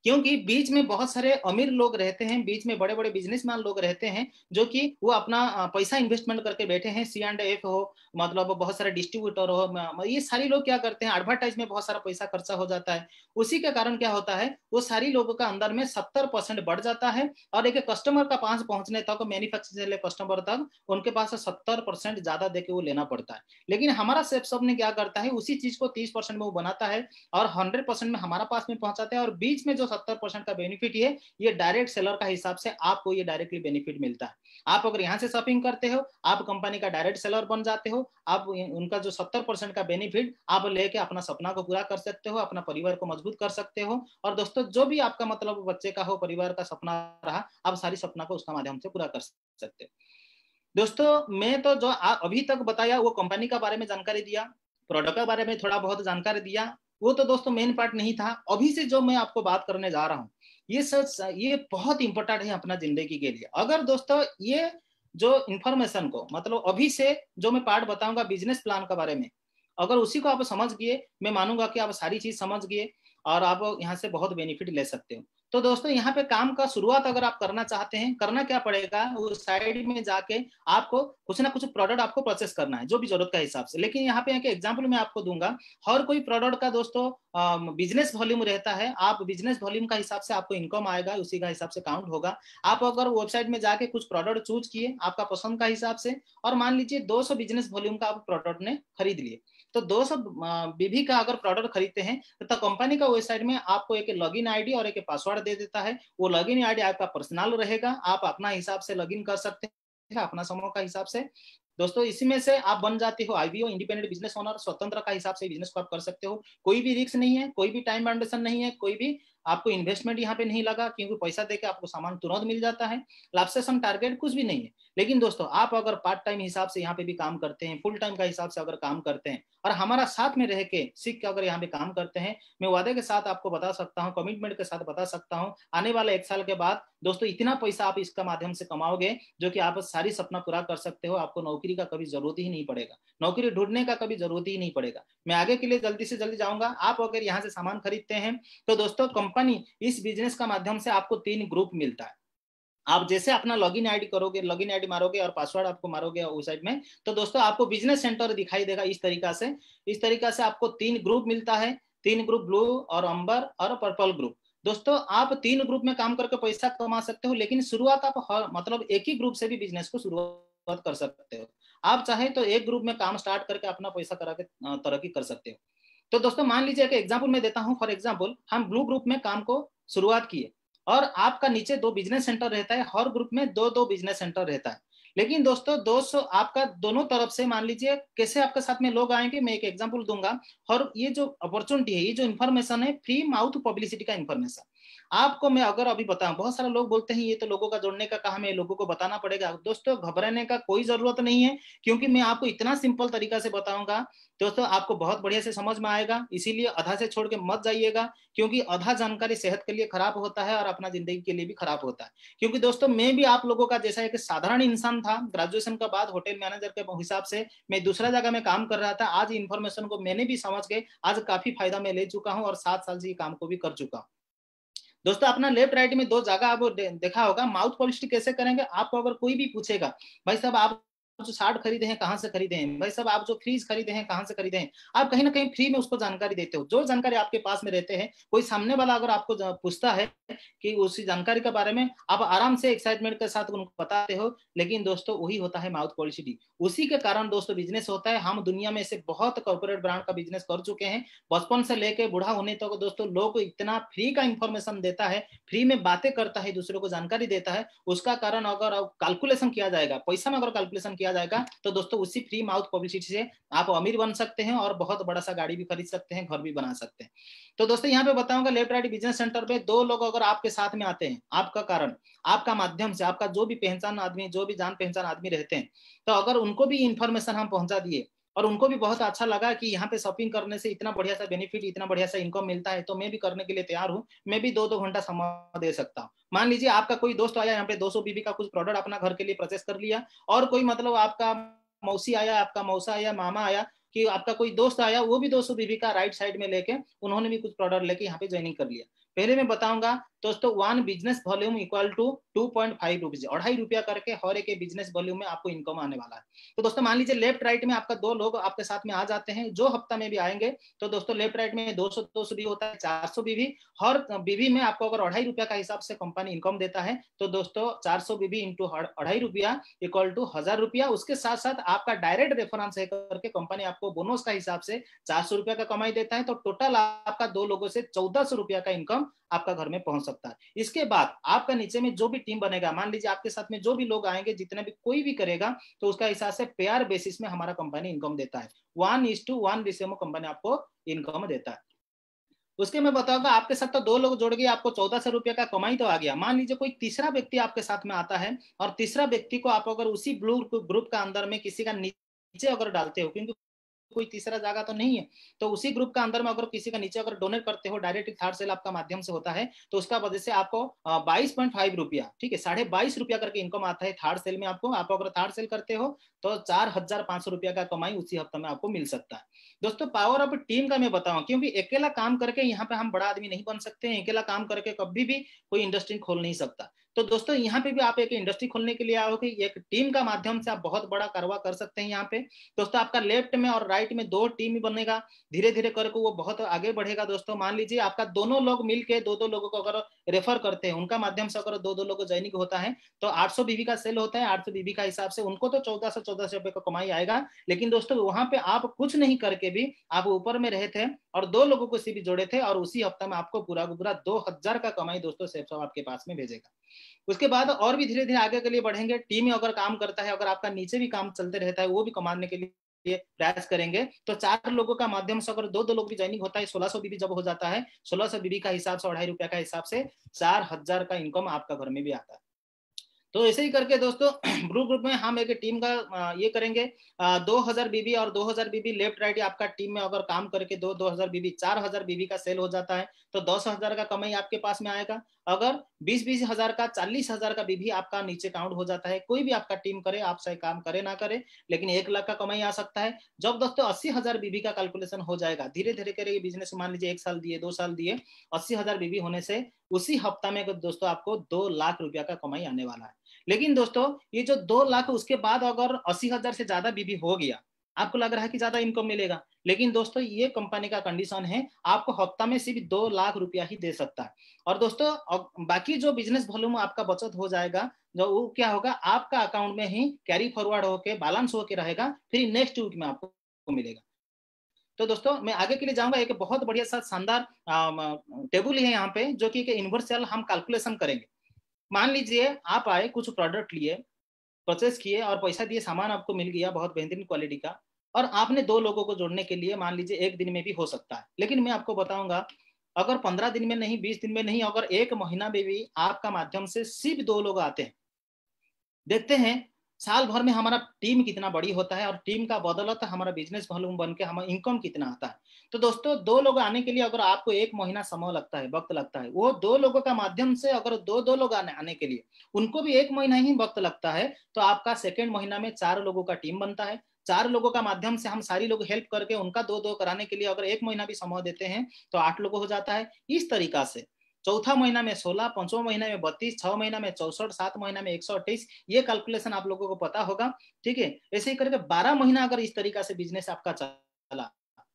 क्योंकि बीच में बहुत सारे अमीर लोग रहते हैं, बीच में बड़े बड़े बिजनेसमैन लोग रहते हैं जो कि वो अपना पैसा इन्वेस्टमेंट करके बैठे हैं। C&F हो, मतलब बहुत सारे डिस्ट्रीब्यूटर हो, ये सारी लोग क्या करते हैं, एडवर्टाइज में बहुत सारा पैसा खर्चा हो जाता है। उसी के कारण क्या होता है, वो सारी लोगों का अंदर में 70% बढ़ जाता है, और एक कस्टमर का पास पहुंचने तक, मैन्युफैक्चर से कस्टमर तक उनके पास 70% ज्यादा देके वो लेना पड़ता है। लेकिन हमारा सेफ शॉप ने क्या करता है, उसी चीज को 30% में वो बनाता है और 100% में हमारा पास में पहुंचाते हैं, और बीच में जो 70% का बेनिफिट है ये डायरेक्ट सेलर का हिसाब से आपको ये डायरेक्टली बेनिफिट मिलता है। आप अगर यहाँ से शॉपिंग करते हो, आप कंपनी का डायरेक्ट सेलर बन जाते हो, आप उनका जो 70% का बेनिफिट आप लेके अपना सपना को पूरा कर सकते हो, अपना परिवार को मजबूत कर सकते हो। और दोस्तों जो भी आपका मतलब बच्चे का हो, परिवार का सपना रहा, आप सारी सपना को उसका माध्यम से पूरा कर सकते हो। दोस्तों मैं तो जो अभी तक बताया वो कंपनी का बारे में जानकारी दिया, प्रोडक्ट के बारे में थोड़ा बहुत जानकारी दिया, वो तो दोस्तों मेन पार्ट नहीं था। अभी से जो मैं आपको बात करने जा रहा हूँ ये सच, ये बहुत इंपॉर्टेंट है अपना जिंदगी के लिए। अगर दोस्तों ये जो इंफॉर्मेशन को मतलब अभी से जो मैं पार्ट बताऊंगा बिजनेस प्लान के बारे में, अगर उसी को आप समझ गए, मैं मानूंगा कि आप सारी चीज समझ गए और आप यहाँ से बहुत बेनिफिट ले सकते हो। तो दोस्तों यहाँ पे काम का शुरुआत अगर आप करना चाहते हैं, करना क्या पड़ेगा, वो साइड में जाके आपको कुछ ना कुछ प्रोडक्ट आपको परचेस करना है जो भी जरूरत का हिसाब से। लेकिन यहाँ पे एक एग्जांपल मैं आपको दूंगा, हर कोई प्रोडक्ट का दोस्तों बिजनेस वॉल्यूम रहता है। आप बिजनेस वॉल्यूम का हिसाब से आपको इनकम आएगा, उसी का हिसाब से काउंट होगा। आप अगर वेबसाइट में जाके कुछ प्रोडक्ट चूज किए आपका पसंद का हिसाब से, और मान लीजिए 200 बिजनेस वॉल्यूम का आप प्रोडक्ट ने खरीद लिए, तो 200 बीबी का अगर प्रोडक्ट खरीदते हैं तो कंपनी का वेबसाइट में आपको एक लॉगिन आईडी और एक पासवर्ड दे देता है। वो लॉगिन आईडी आपका पर्सनल रहेगा, आप अपना हिसाब से लॉगिन कर सकते हैं अपना समूह का हिसाब से। दोस्तों इसी में से आप बन जाते हो IBO, इंडिपेंडेंट बिजनेस ओनर, स्वतंत्र का हिसाब से बिजनेस को आप कर सकते हो। कोई भी रिस्क नहीं है, कोई भी टाइम बाउंडेशन नहीं है, कोई भी आपको इन्वेस्टमेंट यहाँ पे नहीं लगा, क्योंकि पैसा देके आपको सामान तुरंत मिल जाता है। लाप्सेशन टारगेट कुछ भी नहीं है। लेकिन दोस्तों आप अगर पार्ट टाइम हिसाब से यहाँ पे भी काम करते हैं, फुल टाइम का हिसाब से अगर काम करते हैं और हमारा साथ में रह के सीख के अगर यहाँ पे काम करते हैं, मैं वादे के साथ आपको बता सकता हूँ, कमिटमेंट के साथ बता सकता हूँ, आने वाले 1 साल के बाद दोस्तों इतना पैसा आप इसका माध्यम से कमाओगे जो कि आप सारी सपना पूरा कर सकते हो। आपको नौकरी का कभी जरूरत ही नहीं पड़ेगा, नौकरी ढूंढने का कभी जरूरत ही नहीं पड़ेगा। मैं आगे के लिए जल्दी से जल्दी जाऊंगा। आप अगर यहाँ से सामान खरीदते हैं तो दोस्तों कंपनी इस बिजनेस का माध्यम से आपको 3 ग्रुप मिलता है। आप जैसे अपना लॉगिन आईडी करोगे, लॉगिन आईडी मारोगे और पासवर्ड आपको मारोगे उस साइड में, तो दोस्तों आपको बिजनेस सेंटर दिखाई देगा इस तरीका से आपको 3 ग्रुप मिलता है। 3 ग्रुप, ब्लू और अंबर और पर्पल ग्रुप। दोस्तों आप 3 ग्रुप में काम करके पैसा कमा सकते हो, लेकिन शुरुआत आप मतलब एक ही ग्रुप से भी बिजनेस को शुरुआत कर सकते हो। आप चाहे तो एक ग्रुप में काम स्टार्ट करके अपना पैसा करा के तरक्की कर सकते हो। तो दोस्तों मान लीजिए एक एग्जाम्पल मैं देता हूं। फॉर एग्जाम्पल हम ब्लू ग्रुप में काम को शुरुआत किए और आपका नीचे 2 बिजनेस सेंटर रहता है, हर ग्रुप में 2-2 बिजनेस सेंटर रहता है। लेकिन दोस्तों आपका दोनों तरफ से मान लीजिए कैसे आपके साथ में लोग आएंगे, मैं एक एग्जांपल दूंगा। और ये जो अपॉर्चुनिटी है, ये जो इन्फॉर्मेशन है, फ्री माउथ पब्लिसिटी का इन्फॉर्मेशन आपको मैं अगर अभी बताऊं। बहुत सारे लोग बोलते हैं ये तो लोगों का जोड़ने का काम है, लोगों को बताना पड़ेगा। दोस्तों घबराने का कोई जरूरत नहीं है, क्योंकि मैं आपको इतना सिंपल तरीका से बताऊंगा दोस्तों, आपको बहुत बढ़िया से समझ में आएगा। इसीलिए आधा से छोड़ के मत जाइएगा, क्योंकि आधा जानकारी सेहत के लिए खराब होता है और अपना जिंदगी के लिए भी खराब होता है। क्योंकि दोस्तों मैं भी आप लोगों का जैसा एक साधारण इंसान था, ग्रेजुएशन के बाद होटल मैनेजर के हिसाब से मैं दूसरा जगह में काम कर रहा था। आज इन्फॉर्मेशन को मैंने भी समझ के आज काफी फायदा मैं ले चुका हूँ और 7 साल से ये काम को भी कर चुका हूँ। दोस्तों अपना लेफ्ट राइट में 2 जगह आप देखा होगा। माउथ पब्लिसिटी कैसे करेंगे, आपको अगर कोई भी पूछेगा भाई साहब आप जो शार्ट खरीदे हैं कहाँ से खरीदे हैं, भाई साहब आप जो फ्रीज खरीदे हैं कहाँ से खरीदे हैं, आप कहीं ना कहीं फ्री में उसको जानकारी देते हो। जो जानकारी आपके पास में रहते हैं, कोई सामने वाला अगर आपको पूछता है कि उसी जानकारी के बारे में, आप आराम से एक्साइटमेंट के साथ उनको बताते हो। लेकिन दोस्तों वही होता है माउथ पब्लिसिटी। उसी के कारण दोस्तों बिजनेस होता है। हम दुनिया में से बहुत कॉर्पोरेट ब्रांड का बिजनेस कर चुके हैं, बचपन से लेके बूढ़ा होने तक। तो दोस्तों लोग इतना फ्री का इंफॉर्मेशन देता है, फ्री में बातें करता है, दूसरों को जानकारी देता है। उसका कारण अगर कैलकुलेशन किया जाएगा, पैसा में अगर कैलकुलेशन किया जाएगा, तो दोस्तों उसी फ्री माउथ पब्लिसिटी से आप अमीर बन सकते हैं और बहुत बड़ा सा गाड़ी भी खरीद सकते हैं, घर भी बना सकते हैं। तो दोस्तों यहाँ पे बताऊंगा, लेफ्ट राइट बिजनेस सेंटर पे 2 लोग अगर आपके साथ में आते हैं, आपका कारण, आपका माध्यम से, आपका जो भी पहचान आदमी, जो भी जान पहचान आदमी रहते हैं, तो अगर उनको भी इंफॉर्मेशन हम पहुंचा दिए और उनको भी बहुत अच्छा लगा कि यहाँ पे शॉपिंग करने से इतना बढ़िया सा बेनिफिट, इतना बढ़िया सा इनकम मिलता है, तो मैं भी करने के लिए तैयार हूँ। मैं भी 2-2 घंटा समय दे सकता हूँ। मान लीजिए आपका कोई दोस्त आया यहाँ पे 200 बीबी का कुछ प्रोडक्ट अपना घर के लिए परचेस कर लिया, और कोई मतलब आपका मौसी आया, आपका मौसा आया, मामा आया, कि आपका कोई दोस्त आया, वो भी 200 बीबी का राइट साइड में लेके उन्होंने भी कुछ प्रोडक्ट लेके यहाँ पे ज्वाइनिंग कर लिया। पहले मैं बताऊंगा दोस्तों, 1 business volume equal to 2.5 rupees, 2.5 रुपया करके हर एक बिजनेस वॉल्यूम में आपको इनकम आने वाला है। तो दोस्तों मान लीजिए लेफ्ट राइट में आपका 2 लोग आपके साथ में आ जाते हैं, जो हफ्ता में भी आएंगे, तो दोस्तों लेफ्ट राइट में 200 भी होता है, 400 बीबी। हर बीबी में आपको अगर 2.5 रुपया का हिसाब से कंपनी इनकम देता है, तो दोस्तों 400 बीबी इंटू 2.5 रुपया इक्वल टू 1000 रुपया। उसके साथ साथ आपका डायरेक्ट रेफरेंस है करके कंपनी आपको बोनस का हिसाब से 400 रुपया का कमाई देता है। तो टोटल आपका 2 लोगों से 1400 रुपया का इनकम आपका घर में पहुंच सकता है। इसके बाद आपका नीचे में जो भी टीम बनेगा, मान लीजिए आपके साथ में जो भी लोग आएंगे, जितना भी कोई भी करेगा, तो उसका हिसाब से पेयर बेसिस में हमारा कंपनी इनकम देता है। 1:1 रेशियो में कंपनी आपको इनकम देता है। उसके मैं बताऊंगा, आपके साथ तो 2 लोग जोड़ गए, आपको 1400 रुपया का कमाई तो आ गया। मान लीजिए कोई तीसरा व्यक्ति आपके साथ में आता है, और तीसरा व्यक्ति को आप अगर उसी ब्लू ग्रुप का अंदर में किसी का नीचे अगर डालते हो, क्योंकि कोई तीसरा जगह तो नहीं है, तो उसी ग्रुप का अंदर में अगर किसी का नीचे अगर डोनेट करते हो, डायरेक्ट थर्ड सेल आपका माध्यम से होता है, तो उसका वजह से आपको 22.5 रुपया, ठीक है, 22.5 रुपया करके इनकम आता है थर्ड सेल में। आपको आप अगर थर्ड सेल करते हो तो 4500 रुपया का कमाई उसी हफ्ते में आपको मिल सकता है। दोस्तों पावर ऑफ टीम का मैं बताऊं, क्योंकि अकेला काम करके यहाँ पे हम बड़ा आदमी नहीं बन सकते हैं, अकेला काम करके कभी भी कोई इंडस्ट्री खोल नहीं सकता। तो दोस्तों यहाँ पे भी आप एक इंडस्ट्री खोलने के लिए आओगे, एक टीम का माध्यम से आप बहुत बड़ा कारोबार कर सकते हैं। यहाँ पे दोस्तों आपका लेफ्ट में और राइट में 2 टीम ही बनेगा, धीरे धीरे करके वो बहुत आगे बढ़ेगा। दोस्तों मान लीजिए आपका दोनों लोग मिलके 2-2 लोगों को अगर रेफर करते हैं, उनका माध्यम से अगर 2-2 लोगों को ज्वाइनिंग होता है, तो 800 बीबी का सेल होता है। 800 बीबी का हिसाब से उनको तो 1400 रुपए का कमाई आएगा। लेकिन दोस्तों वहां पे आप कुछ नहीं करके भी आप ऊपर में रहे थे और 2 लोगों को सीबी जोड़े थे, और उसी हफ्ते में आपको पूरा 2000 का कमाई दोस्तों सेफ साहब आपके पास में भेजेगा। उसके बाद और भी धीरे धीरे आगे के लिए बढ़ेंगे। टीम में अगर काम करता है, अगर आपका नीचे भी काम चलते रहता है, वो भी कमाने के लिए प्रयास करेंगे, तो 4 लोगों का माध्यम से अगर 2-2 लोग भी ज्वाइनिंग होता है, 1600 बीबी जब हो जाता है, 1600 बीबी का हिसाब से 2.5 रुपया का हिसाब से 4000 का इनकम आपका घर में भी आता है। तो ऐसे ही करके दोस्तों ब्लू ग्रुप में हम एक टीम का ये करेंगे 2000 बीबी और 2000 बीबी लेफ्ट राइट आपका टीम में अगर काम करके 2000 बीबी 4000 बीबी का सेल हो जाता है तो 10,000 का कमाई आपके पास में आएगा। अगर 20 हजार का 40,000 का बीबी आपका नीचे काउंट हो जाता है, कोई भी आपका टीम करे, आप सही काम करे ना करे, लेकिन 1 लाख का कमाई आ सकता है। जब दोस्तों 80,000 बीबी का कैलकुलेशन हो जाएगा, धीरे धीरे करके बिजनेस मान लीजिए 1 साल दिए 2 साल दिए, 80,000 बीबी होने से उसी हफ्ता में दोस्तों आपको 2 लाख रुपया का कमाई आने वाला है। लेकिन दोस्तों ये जो 2 लाख उसके बाद अगर 80,000 से ज्यादा बीबी हो गया, आपको लग रहा है कि ज्यादा इनकम मिलेगा, लेकिन दोस्तों ये कंपनी का कंडीशन है, आपको हफ्ता में सिर्फ 2 लाख रुपया ही दे सकता है। और दोस्तों बाकी जो बिजनेस वॉल्यूम आपका बचत हो जाएगा, जो वो क्या होगा आपका अकाउंट में ही कैरी फॉरवर्ड होके बैलेंस होके रहेगा, फिर नेक्स्ट वीक में आपको मिलेगा। तो दोस्तों मैं आगे के लिए जाऊंगा। एक बहुत बढ़िया सा शानदार टेबल है यहाँ पे, जो कि यूनिवर्सल हम कैलकुलेशन करेंगे। मान लीजिए आप आए, कुछ प्रोडक्ट लिए, परचेस किए और पैसा दिए, सामान आपको मिल गया बहुत बेहतरीन क्वालिटी का, और आपने 2 लोगों को जोड़ने के लिए मान लीजिए 1 दिन में भी हो सकता है। लेकिन मैं आपको बताऊंगा अगर 15 दिन में नहीं, 20 दिन में नहीं, अगर 1 महीना में भी आपका माध्यम से सिर्फ 2 लोग आते हैं, देखते हैं साल भर में हमारा टीम कितना बड़ी होता है और टीम का बदौलत हमारा बिजनेस वॉल्यूम बन के हमारा इनकम कितना आता है। तो दोस्तों 2 लोग आने के लिए अगर आपको 1 महीना समय लगता है, वक्त लगता है, वो 2 लोगों का माध्यम से अगर 2 लोग आने के लिए उनको भी 1 महीना ही वक्त लगता है, तो आपका सेकेंड महीना में 4 लोगों का टीम बनता है। 4 लोगों का माध्यम से हम सारी लोग हेल्प करके उनका 2 कराने के लिए अगर 1 महीना भी समय देते हैं तो 8 लोग हो जाता है। इस तरीका से चौथा महीना में 16, 5वां महीना में 32, 6 महीना में 64, 7 महीना में 128, ये कैलकुलेशन आप लोगों को पता होगा। ठीक है, ऐसे ही करके 12 महीना अगर इस तरीका से बिजनेस आपका चला,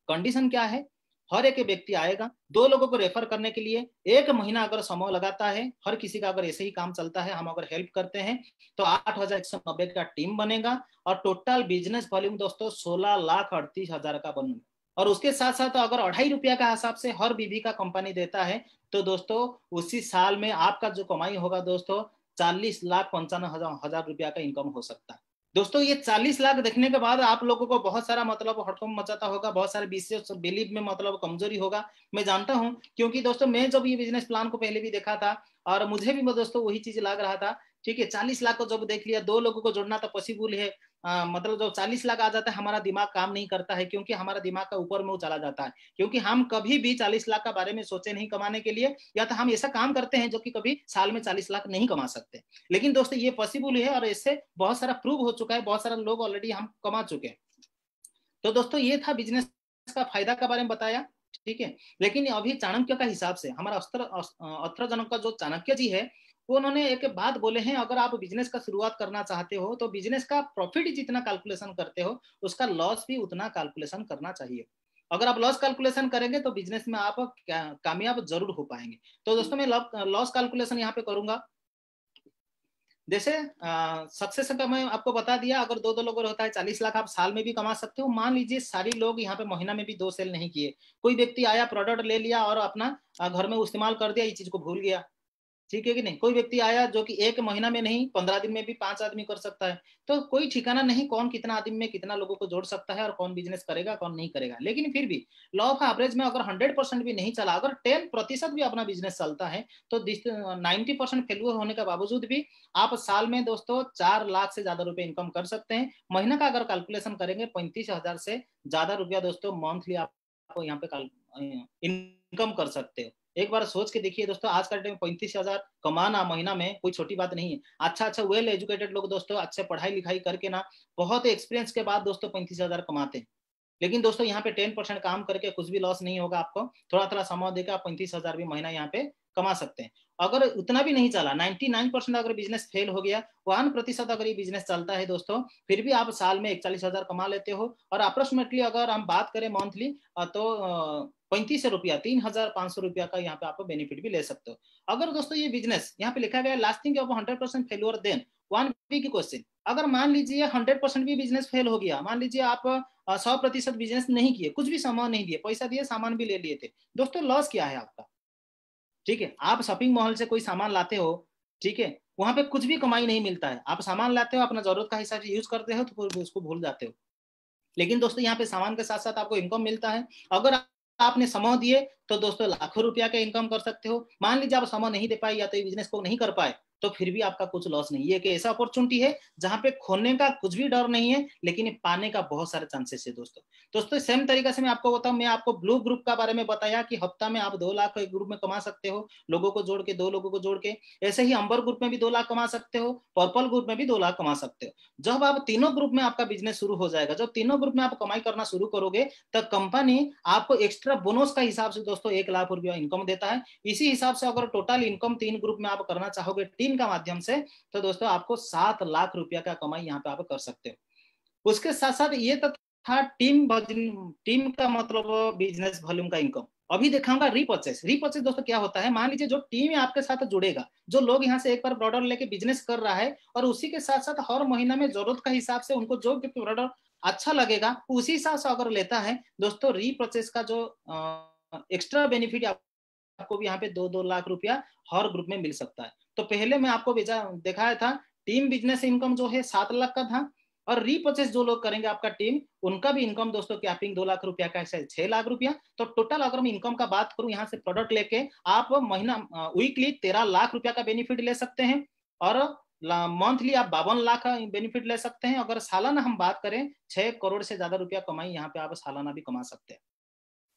कंडीशन क्या है, हर एक व्यक्ति आएगा 2 लोगों को रेफर करने के लिए 1 महीना अगर समय लगाता है, हर किसी का अगर ऐसे ही काम चलता है, हम अगर हेल्प करते हैं तो 8,190 का टीम बनेगा और टोटल बिजनेस वॉल्यूम दोस्तों 16,38,000 का बनेगा। और उसके साथ साथ अगर 2.5 रुपया का हिसाब से हर बीबी का कंपनी देता है तो दोस्तों उसी साल में आपका जो कमाई होगा दोस्तों 40,95,000 रुपया का इनकम हो सकता है। दोस्तों ये 40 लाख देखने के बाद आप लोगों को बहुत सारा मतलब हड़कंप मचाता होगा, बहुत सारे बिलीव में मतलब कमजोरी होगा, मैं जानता हूं, क्योंकि दोस्तों मैं जब ये बिजनेस प्लान को पहले भी देखा था और मुझे भी दोस्तों वही चीज लग रहा था। ठीक है, 40 लाख को जब देख लिया, 2 लोगों को जोड़ना तो पॉसिबल है, मतलब जब 40 लाख आ जाता है हमारा दिमाग काम नहीं करता है, क्योंकि हमारा दिमाग का ऊपर में वो चला जाता है, क्योंकि हम कभी भी 40 लाख का बारे में सोचे नहीं कमाने के लिए, या तो हम ऐसा काम करते हैं जो कि कभी साल में 40 लाख नहीं कमा सकते। लेकिन दोस्तों ये पॉसिबल है और इससे बहुत सारा प्रूव हो चुका है, बहुत सारे लोग ऑलरेडी हम कमा चुके हैं। तो दोस्तों ये था बिजनेस का फायदा के बारे में बताया। ठीक है, लेकिन अभी चाणक्य का हिसाब से हमारा अस्त्रजनक का जो चाणक्य जी है, वो उन्होंने एक बात बोले हैं, अगर आप बिजनेस का शुरुआत करना चाहते हो तो बिजनेस का प्रॉफिट जितना कैलकुलेशन करते हो उसका लॉस भी उतना कैलकुलेशन करना चाहिए। अगर आप लॉस कैलकुलेशन करेंगे तो बिजनेस में आप कामयाब जरूर हो पाएंगे। तो दोस्तों मैं लॉस कैलकुलेशन यहाँ पे करूंगा। जैसे सक्सेस का मैं आपको बता दिया, अगर 2 लोगों होता है 40 लाख आप साल में भी कमा सकते हो। मान लीजिए सारी लोग यहाँ पे महीना में भी 2 सेल नहीं किए, कोई व्यक्ति आया प्रोडक्ट ले लिया और अपना घर में इस्तेमाल कर दिया, ये चीज को भूल गया। ठीक है कि नहीं, कोई व्यक्ति आया जो कि 1 महीना में नहीं 15 दिन में भी 5 आदमी कर सकता है, तो कोई ठिकाना नहीं कौन कितना आदमी में कितना लोगों को जोड़ सकता है और कौन बिजनेस करेगा कौन नहीं करेगा। लेकिन फिर भी लॉ ऑफ एवरेज में अगर 100% भी नहीं चला, अगर 10% भी अपना बिजनेस चलता है तो 90% फेल्यूर होने के बावजूद भी आप साल में दोस्तों 4 लाख से ज्यादा रुपए इनकम कर सकते हैं। महीना का अगर कैलकुलेशन करेंगे 35,000 से ज्यादा रुपया दोस्तों मंथली आपको यहाँ पे इनकम कर सकते हो। एक बार सोच के देखिए दोस्तों, आज का टाइम 35,000 कमाना महीना में कोई छोटी बात नहीं है। अच्छा वेल एजुकेटेड लोग दोस्तों अच्छे पढ़ाई लिखाई करके ना बहुत एक्सपीरियंस के बाद दोस्तों 35,000 कमाते हैं। लेकिन दोस्तों यहाँ पे 10% काम करके कुछ भी लॉस नहीं होगा, आपको थोड़ा थोड़ा समय देकर आप 35,000 भी महीना यहाँ पे कमा सकते हैं। अगर उतना भी नहीं चला, 99% अगर बिजनेस फेल हो गया, 1% अगर ये बिजनेस चलता है दोस्तों, फिर भी आप साल में 41,000 कमा लेते हो। और अप्रोक्सीमेटली अगर हम बात करें मंथली तो 35 रुपया 3,500 रुपया का यहाँ पे आप बेनिफिट भी ले सकते हो। अगर दोस्तों ये बिजनेस यहाँ पे लिखा गया lasting of 100% failure then 1 week question, अगर मान लीजिए 100% भी बिजनेस फेल हो गया, मान लीजिए आप 100% बिजनेस नहीं किए, कुछ भी सामान नहीं दिए, पैसा दिए सामान भी ले लिए थे, दोस्तों लॉस क्या है आपका। ठीक है, आप शॉपिंग मॉल से कोई सामान लाते हो, ठीक है, वहां पे कुछ भी कमाई नहीं मिलता है, आप सामान लाते हो अपना जरूरत का हिसाब से यूज करते हो तो उसको भूल जाते हो। लेकिन दोस्तों यहाँ पे सामान के साथ साथ आपको इनकम मिलता है। अगर आपने समय दिए तो दोस्तों लाखों रुपया का इनकम कर सकते हो। मान लीजिए आप समय नहीं दे पाए या तो ये बिजनेस को नहीं कर पाए, तो फिर भी आपका कुछ लॉस नहीं। ये एक ऐसा अपॉर्चुनिटी है जहां पे खोने का कुछ भी डर नहीं है, लेकिन पाने का बहुत सारे चांसेस है दोस्तों सेम तरीके से मैं आपको बताऊं, मैं आपको ब्लू ग्रुप का बारे में बताया कि हफ्ता में आप 2 लाख एक ग्रुप में कमा सकते हो, लोगों को जोड़ के, 2 लोगों को जोड़ के। ऐसे ही अंबर ग्रुप में भी 2 लाख कमा सकते हो, पर्पल ग्रुप में भी 2 लाख कमा सकते हो। जब आप तीनों ग्रुप में आपका बिजनेस शुरू हो जाएगा, जब तीनों ग्रुप में आप कमाई करना शुरू करोगे, तब कंपनी आपको एक्स्ट्रा बोनस का हिसाब से दोस्तों 1 लाख रुपया इनकम देता है। इसी हिसाब से अगर टोटल इनकम 3 ग्रुप में आप करना चाहोगे टीम का माध्यम से, तो दोस्तों आपको 7 लाख रुपया का कमाई यहाँ पे आप कर सकते हो। उसके साथ साथ ये तो था टीम का मतलब बिजनेस वॉल्यूम का इनकम। अभी दिखाऊंगा रीपर्चेस। रीपर्चेस दोस्तों क्या होता है, मान लीजिए जो टीम आपके साथ जुड़ेगा, जो लोग यहाँ से एक बार प्रोडक्ट लेके बिजनेस कर रहा है, और उसी के साथ साथ हर महीना में जरूरत का हिसाब से उनको जो प्रोडक्ट अच्छा लगेगा उसी हिसाब से अगर लेता है दोस्तों, रीपर्चेस का जो एक्स्ट्रा बेनिफिट आपको भी यहाँ पे 2-2 लाख रुपया हर ग्रुप में मिल सकता है। तो पहले मैं आपको दिखाया था टीम बिजनेस इनकम जो है 7 लाख का था, और रीपर्चेस जो लोग करेंगे आपका टीम, उनका भी इनकम दोस्तों कैपिंग 2 लाख रुपया का है 6 लाख रुपया। तो टोटल अगर मैं इनकम का बात करूं, यहाँ से प्रोडक्ट लेके आप महीना वीकली 13 लाख रुपया का बेनिफिट ले सकते हैं, और मंथली आप 52 लाख का बेनिफिट ले सकते हैं। अगर सालाना हम बात करें, 6 करोड़ से ज्यादा रुपया कमाई यहाँ पे आप सालाना भी कमा सकते हैं।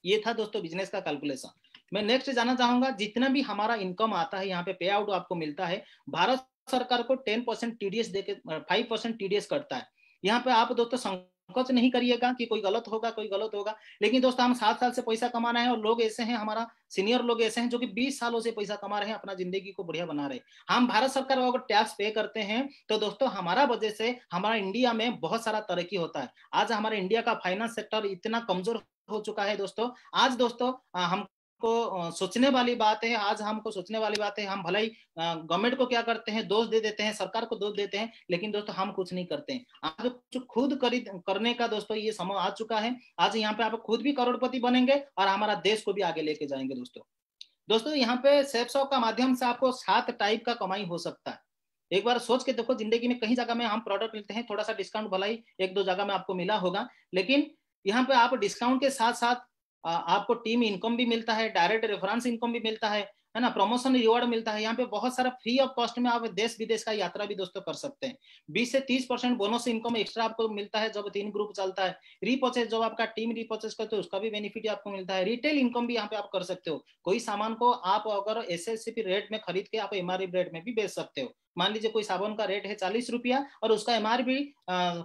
ये था दोस्तों बिजनेस का कैलकुलेशन। मैं नेक्स्ट जानना चाहूंगा, जितना भी हमारा इनकम आता है यहाँ पे पे आउट आपको मिलता है, भारत सरकार को 10% टीडीएस देके 5% टीडीएस करता है। यहाँ पे आप दोस्तों संकोच नहीं करिएगा कि कोई गलत होगा, लेकिन दोस्तों हम 7 साल से पैसा कमा रहे हैं, और लोग ऐसे हैं, हमारा सीनियर लोग ऐसे हैं जो कि 20 सालों से पैसा कमा रहे हैं, अपना जिंदगी को बढ़िया बना रहे हैं। हम भारत सरकार को अगर टैक्स पे करते हैं, तो दोस्तों हमारा वजह से हमारा इंडिया में बहुत सारा तरक्की होता है। आज हमारे इंडिया का फाइनेंस सेक्टर इतना कमजोर हो चुका है दोस्तों। आज दोस्तों हमको सोचने वाली बात है, हम भले ही गवर्नमेंट को क्या करते हैं, दोष दे देते हैं, सरकार को दोष देते हैं, लेकिन दोस्तों हम कुछ नहीं करते हैं। आज जो खुद करने का दोस्तों ये समय आ चुका है। आज यहाँ पे आप खुद भी करोड़पति बनेंगे और हमारा देश को भी आगे लेके जाएंगे दोस्तों यहाँ पे सेफ शॉप का माध्यम से आपको 7 टाइप का कमाई हो सकता है। एक बार सोच के देखो, जिंदगी में कहीं जगह में हम प्रोडक्ट लेते हैं, थोड़ा सा डिस्काउंट भला ही 1-2 जगह में आपको मिला होगा, लेकिन यहाँ पे आप डिस्काउंट के साथ साथ आपको टीम इनकम भी मिलता है, डायरेक्ट रेफरेंस इनकम भी मिलता है ना, प्रमोशन रिवॉर्ड मिलता है। यहाँ पे बहुत सारा फ्री ऑफ कॉस्ट में आप देश विदेश का यात्रा भी दोस्तों कर सकते हैं। 20 से 30% बोनस इनकम एक्स्ट्रा आपको मिलता है जब 3 ग्रुप चलता है। रीपर्चेस, जब आपका टीम रीपर्चेस करते हो उसका भी बेनिफिट आपको मिलता है। रिटेल इनकम भी यहाँ पे आप कर सकते हो। कोई सामान को आप अगर एसएससीपी रेट में खरीद के आप एमआरपी रेट में भी बेच सकते हो। मान लीजिए कोई साबुन का रेट है 40 रुपया और उसका एमआरपी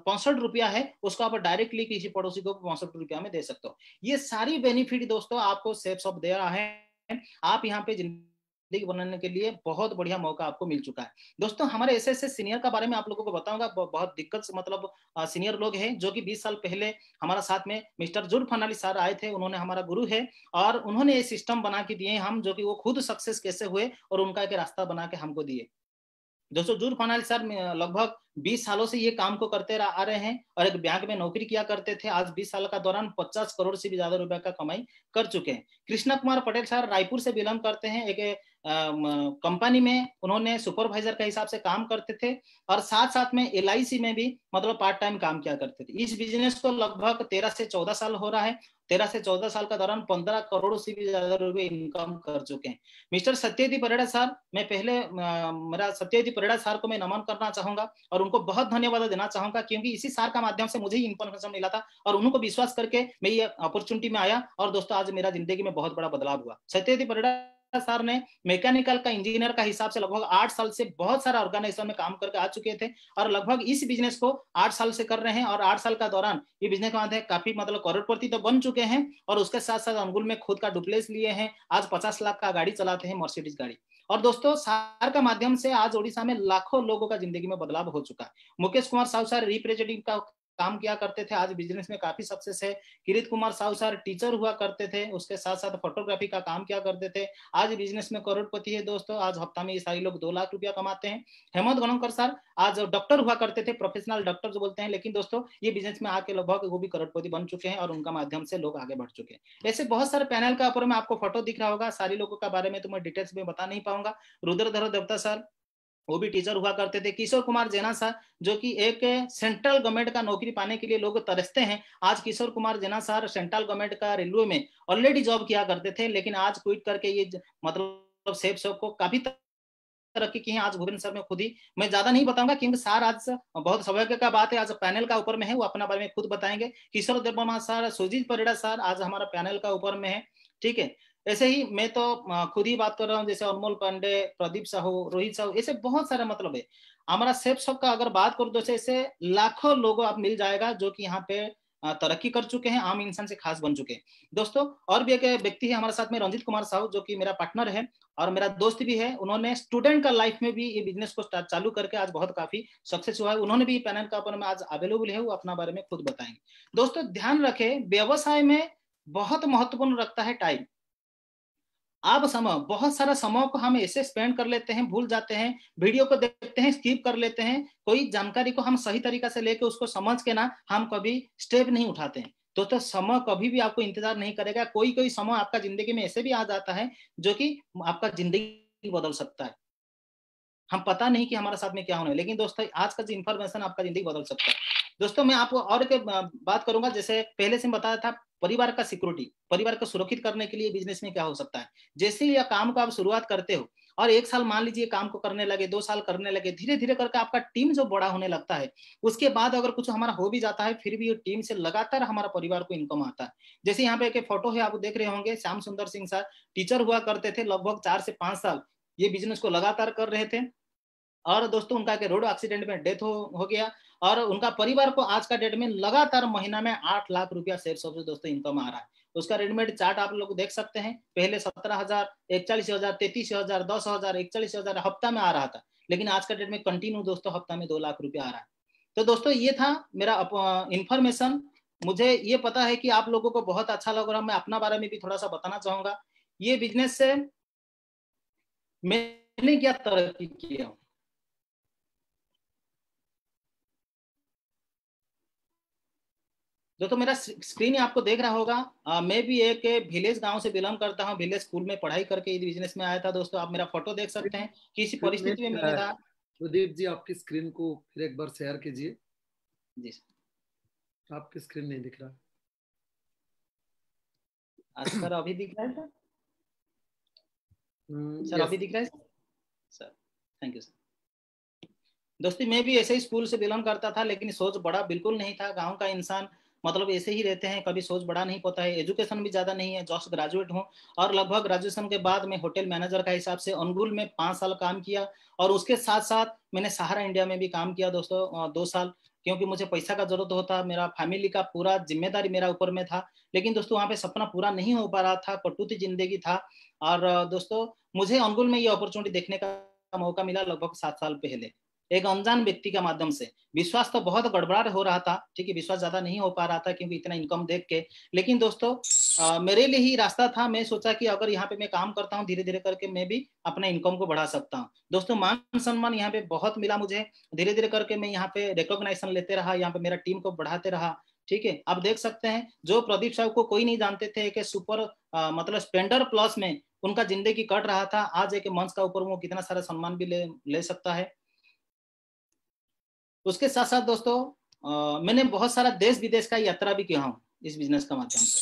65 रुपया है, उसको आप डायरेक्टली किसी पड़ोसी को 65 रुपया में दे सकते हो। ये सारी बेनिफिट दोस्तों आपको सेफ शॉप दे रहा है। आप यहाँ पे जिंदगी बनाने के लिए बहुत बढ़िया मौका आपको मिल चुका है दोस्तों। हमारे ऐसे सीनियर का बारे में आप लोगों को बताऊंगा। बहुत दिक्कत से मतलब सीनियर लोग हैं जो कि 20 साल पहले हमारा साथ में मिस्टर जुल फनाली सर आए थे। उन्होंने हमारा गुरु है और उन्होंने ये सिस्टम बना के दिए हम, जो कि वो खुद सक्सेस कैसे हुए और उनका एक रास्ता बना के हमको दिए। दोस्तों जुल फनाली सर लगभग 20 सालों से ये काम को करते आ रहे हैं और एक बैंक में नौकरी किया करते थे। आज 20 साल का दौरान 50 करोड़ से भी ज्यादा रुपए का कमाई कर चुके हैं। कृष्णा कुमार पटेल सर रायपुर से बिलोंग करते हैं। एक कंपनी में उन्होंने सुपरवाइजर के हिसाब से काम करते थे और साथ साथ में एलआईसी में भी मतलब पार्ट टाइम काम किया करते थे। इस बिजनेस को लगभग 13 से 14 साल हो रहा है। 13 से 14 साल का दौरान 15 करोड़ से भी ज्यादा रुपए इनकम कर चुके हैं। मिस्टर सत्यजी परिड़ा सर, मैं पहले मेरा सत्यजी परिड़ा सर को मैं नमन करना चाहूंगा और उनको बहुत धन्यवाद देना चाहूंगा, क्योंकि इसी सर का माध्यम से मुझे ही इन्फॉर्मेशन मिला था और उनको विश्वास करके मैं ये अपॉर्चुनिटी में आया और दोस्तों आज मेरा जिंदगी में बहुत बड़ा बदलाव हुआ। सत्यजी परिड़ा सर ने मैकेनिकल का इंजीनियर का हिसाब से लगभग 8 साल से बहुत सारा ऑर्गेनाइजेशन में काम करके आ चुके थे और लगभग इस बिजनेस को 8 साल से कर रहे हैं और 8 साल का दौरान ये बिजनेस में काफी मतलब करोड़पति तो बन चुके हैं और उसके साथ साथ अंगुल में खुद का डुप्लेक्स लिए हैं। आज 50 लाख का गाड़ी चलाते हैं, मर्सिडीज गाड़ी। और दोस्तों सर का माध्यम से आज ओडिशा में लाखों लोगों का जिंदगी में बदलाव हो चुका है। मुकेश कुमार साहू सर रिप्रेजेंटेटिव का काम किया करते थे, आज बिजनेस में काफी सक्सेस है। किरीट कुमार साहू सर टीचर हुआ करते थे, उसके साथ साथ फोटोग्राफी का काम किया करते थे, आज बिजनेस में करोड़पति है दोस्तों। आज हफ्ता में ये सारे लोग 2 लाख रुपया कमाते हैं। हेमंत गणोकर सर आज डॉक्टर हुआ करते थे, प्रोफेशनल डॉक्टर जो बोलते हैं, लेकिन दोस्तों ये बिजनेस में आके लगभग वो भी करोड़पति बन चुके हैं और उनका माध्यम से लोग आगे बढ़ चुके हैं। ऐसे बहुत सारे पैनल का ऊपर में आपको फोटो दिख रहा होगा, सारे लोगों का बारे में तो मैं डिटेल्स में बता नहीं पाऊंगा। रुद्रधर देवता सर वो भी टीचर हुआ करते थे। किशोर कुमार जेना सर, जो कि एक सेंट्रल गवर्नमेंट का नौकरी पाने के लिए लोग तरसते हैं, आज किशोर Kumar Jena sir central government का रेलवे में ऑलरेडी जॉब किया करते थे, लेकिन आज क्विट करके ये मतलब सेफ शॉप को काफी तरक्की की है। आज भुवनेश्वर में खुद ही, मैं ज्यादा नहीं बताऊंगा क्योंकि सर आज बहुत सौभाग्य का बात है, आज पैनल का ऊपर में है, वो अपना बारे में खुद बताएंगे। किशोर देववर्मा सर, सुजीत परिड़ा सर आज हमारा पैनल का ऊपर में है, ठीक है। ऐसे ही मैं तो खुद ही बात कर रहा हूँ, जैसे अनमोल पांडे, प्रदीप साहू, रोहित साहू, ऐसे बहुत सारे मतलब है। हमारा सेफ शॉप का अगर बात करूँ तो ऐसे लाखों लोगों आप मिल जाएगा जो कि यहाँ पे तरक्की कर चुके हैं, आम इंसान से खास बन चुके हैं दोस्तों। और भी एक व्यक्ति है हमारे साथ में, रंजीत कुमार साहू, जो कि मेरा पार्टनर है और मेरा दोस्त भी है। उन्होंने स्टूडेंट का लाइफ में भी ये बिजनेस को चालू करके आज बहुत काफी सक्सेस हुआ है। उन्होंने भी पैनल का ऊपर में आज अवेलेबल है, वो अपना बारे में खुद बताएंगे। दोस्तों ध्यान रखें, व्यवसाय में बहुत महत्वपूर्ण रखता है टाइम। आप समय, बहुत सारा समय को हम ऐसे स्पेंड कर लेते हैं, भूल जाते हैं, वीडियो को देखते हैं, स्किप कर लेते हैं, कोई जानकारी को हम सही तरीका से लेके उसको समझ के ना हम कभी स्टेप नहीं उठाते हैं। तो समय कभी भी आपको इंतजार नहीं करेगा। कोई कोई समय आपका जिंदगी में ऐसे भी आ जाता है जो कि आपका जिंदगी बदल सकता है। हम पता नहीं कि हमारे साथ में क्या होना है, लेकिन दोस्तों आज का जो इन्फॉर्मेशन आपका जिंदगी बदल सकता है। दोस्तों मैं आपको और एक बात करूंगा, जैसे पहले से बताया था, परिवार का सिक्योरिटी, परिवार को सुरक्षित करने के लिए बिजनेस में क्या हो सकता है। जैसे ही काम को आप शुरुआत करते हो और 1 साल मान लीजिए काम को करने लगे, 2 साल करने लगे, धीरे धीरे करके आपका टीम जो बड़ा होने लगता है, उसके बाद अगर कुछ हमारा हो भी जाता है, फिर भी ये टीम से लगातार हमारा परिवार को इनकम आता है। जैसे यहाँ पे एक फोटो है, आप देख रहे होंगे, श्याम सुंदर सिंह सर टीचर हुआ करते थे, लगभग 4 से 5 साल ये बिजनेस को लगातार कर रहे थे। और दोस्तों उनका रोड एक्सीडेंट में डेथ हो गया और उनका परिवार को आज का डेट में लगातार महीना में 8 लाख रुपया शेयर से दोस्तों इनकम आ रहा है। उसका रेडीमेड चार्ट आप लोग देख सकते हैं, पहले 17,000, 41,000, 33,000, 10,000, 41,000 हफ्ता में आ रहा था, लेकिन आज का डेट में कंटिन्यू दोस्तों हफ्ता में 2 लाख रुपया आ रहा है। तो दोस्तों ये था मेरा इंफॉर्मेशन। मुझे ये पता है कि आप लोगों को बहुत अच्छा लग रहा है। मैं अपना बारे में भी थोड़ा सा बताना चाहूंगा। ये बिजनेस से मैंने क्या तरक्की किया। दोस्तों मेरा स्क्रीन आपको देख रहा होगा, मैं भी एक विलेज गांव से बिलोंग करता हूं, विलेज स्कूल में पढ़ाई करके इस बिजनेस में आया था। दोस्तों आप मेरा फोटो देख सकते हैं, किसी परिस्थिति में मैंने था। प्रदीप जी आपकी स्क्रीन को फिर एक बार शेयर कीजिए। जी आपकी स्क्रीन नहीं दिख रहा। सर अभी दिख रहा है सर अभी दिख रहा है सर, थैंक यू सर। दोस्तों मैं भी ऐसे ही स्कूल से बिलोंग करता था, लेकिन सोच बड़ा बिल्कुल नहीं था। गांव का इंसान मतलब ऐसे ही रहते हैं, कभी सोच बड़ा नहीं पता है। एजुकेशन भी ज्यादा नहीं है, जस्ट ग्रेजुएट हूँ और लगभग ग्रेजुएशन के बाद मैं होटल मैनेजर का हिसाब से अनुगुल में 5 साल काम किया और उसके साथ साथ मैंने सहारा इंडिया में भी काम किया दोस्तों 2 साल, क्योंकि मुझे पैसा का जरूरत होता, मेरा फैमिली का पूरा जिम्मेदारी मेरा ऊपर में था। लेकिन दोस्तों वहाँ पे सपना पूरा नहीं हो पा रहा था, कटुती जिंदगी था। और दोस्तों मुझे अनुगुल में ये अपॉर्चुनिटी देखने का मौका मिला लगभग 7 साल पहले, एक अनजान व्यक्ति के माध्यम से। विश्वास तो बहुत गड़बड़ा हो रहा था, ठीक है, विश्वास ज्यादा नहीं हो पा रहा था क्योंकि इतना इनकम देख के। लेकिन दोस्तों मेरे लिए ही रास्ता था। मैं सोचा कि अगर यहाँ पे मैं काम करता हूँ, धीरे धीरे करके मैं भी अपने इनकम को बढ़ा सकता हूँ। दोस्तों मान सम्मान यहाँ पे बहुत मिला मुझे, धीरे धीरे करके मैं यहाँ पे रिकॉग्नाइजेशन लेते रहा, यहाँ पे मेरा टीम को बढ़ाते रहा, ठीक है। आप देख सकते हैं, जो प्रदीप साहब को कोई नहीं जानते थे कि सुपर मतलब स्प्लेंडर प्लस में उनका जिंदगी कट रहा था, आज एक मंच का ऊपर वो कितना सारा सम्मान भी ले सकता है। उसके साथ साथ दोस्तों मैंने बहुत सारा देश विदेश का यात्रा भी किया हूँ इस बिजनेस का माध्यम से।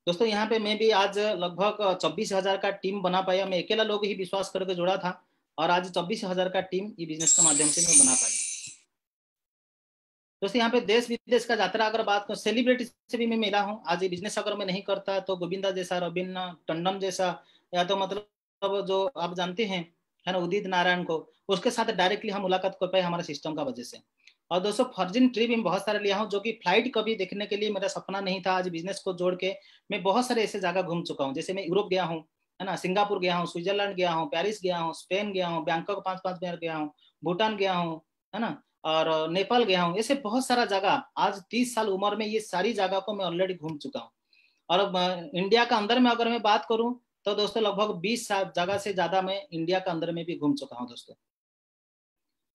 दोस्तों यहाँ पे मैं भी आज लगभग 24,000 का टीम बना पाया। मैं अकेला लोग ही विश्वास करके जुड़ा था और आज 24,000 का टीम ये बिजनेस के माध्यम से मैं बना पाया। दोस्तों यहाँ पे देश विदेश का यात्रा अगर बात करूँ, सेलिब्रिटी से भी मैं मिला हूँ। आज ये बिजनेस अगर मैं नहीं करता तो गोविंदा जैसा, रविन्द्र टंडन जैसा, या तो मतलब जो आप जानते हैं है ना, उदित नारायण को, उसके साथ डायरेक्टली हम मुलाकात कर पाए हमारे सिस्टम का वजह से। और दोस्तों फॉरेन ट्रिप में बहुत सारे लिया हूँ, जो कि फ्लाइट कभी देखने के लिए मेरा सपना नहीं था। आज बिजनेस को जोड़ के मैं बहुत सारे ऐसे जगह घूम चुका हूँ। जैसे मैं यूरोप गया हूँ, है ना, सिंगापुर गया हूँ, स्विट्जरलैंड गया हूँ, पेरिस गया हूँ, स्पेन गया हूँ, बैंकॉक 5-5 बार गया हूँ, भूटान गया हूँ, है ना, और नेपाल गया हूँ। ऐसे बहुत सारा जगह, आज 30 साल उम्र में ये सारी जगह को मैं ऑलरेडी घूम चुका हूँ। और इंडिया का अंदर में अगर मैं बात करूं तो दोस्तों लगभग 20 जगह से ज्यादा मैं इंडिया का अंदर में भी घूम चुका हूं दोस्तों।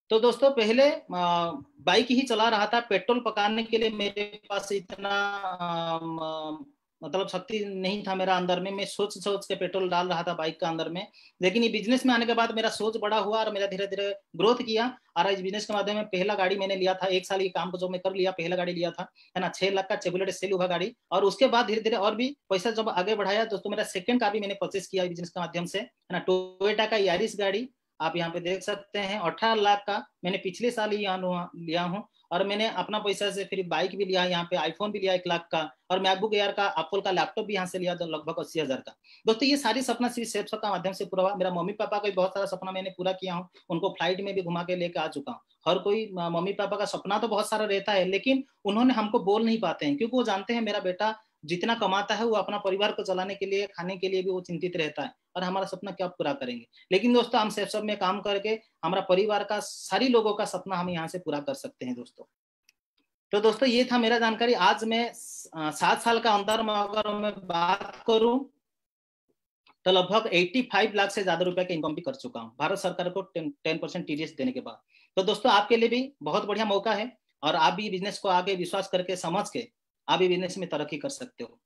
तो दोस्तों पहले बाइक ही चला रहा था, पेट्रोल पकाने के लिए मेरे पास इतना मतलब शक्ति नहीं था मेरा अंदर में, मैं सोच सोच के पेट्रोल डाल रहा था बाइक का अंदर में। लेकिन ये बिजनेस में आने के बाद मेरा सोच बड़ा हुआ और मेरा धीरे धीरे ग्रोथ किया। और इस बिजनेस के माध्यम में पहला गाड़ी मैंने लिया था, 1 साल ये काम को जो मैं कर लिया, पहला गाड़ी लिया था, है ना, 6 लाख का चेवलेट सेल हुआ गाड़ी। और उसके बाद धीरे धीरे और भी पैसा जब आगे बढ़ाया दोस्तों, मेरा सेकंड कार भी मैंने परचेस किया बिजनेस के माध्यम से, है ना, टोयोटा का यारिस गाड़ी आप यहाँ पे देख सकते हैं। 18 लाख का मैंने पिछले साल ही यहाँ लिया हूँ। और मैंने अपना पैसा से फिर बाइक भी लिया, यहाँ पे आईफोन भी लिया 1 लाख का, और मैकबुक एयर का एप्पल का लैपटॉप भी यहाँ से लिया, तो लगभग 80,000 का। दोस्तों ये सारी सपना श्री सेफ का माध्यम से पूरा हुआ। मेरा मम्मी पापा का भी बहुत सारा सपना मैंने पूरा किया हूँ, उनको फ्लाइट में भी घुमा के लेके आ चुका हूँ। हर कोई मम्मी पापा का सपना तो बहुत सारा रहता है, लेकिन उन्होंने हमको बोल नहीं पाते हैं, क्योंकि वो जानते हैं मेरा बेटा जितना कमाता है वो अपना परिवार को चलाने के लिए, खाने के लिए भी वो चिंतित रहता है, और हमारा सपना क्या पूरा करेंगे। लेकिन दोस्तों हम सेफ सब में काम करके हमारा परिवार का, सारी लोगों का सपना हम यहाँ से पूरा कर सकते हैं दोस्तों। तो दोस्तों ये था मेरा जानकारी। आज मैं 7 साल का अंदर में अगर मैं बात करूं तो लगभग 85 लाख से ज्यादा रुपए का इनकम भी कर चुका हूं, भारत सरकार को 10% टीडीएस देने के बाद। तो दोस्तों आपके लिए भी बहुत बढ़िया मौका है, और आप भी बिजनेस को आगे विश्वास करके समझ के आप भी बिजनेस में तरक्की कर सकते हो।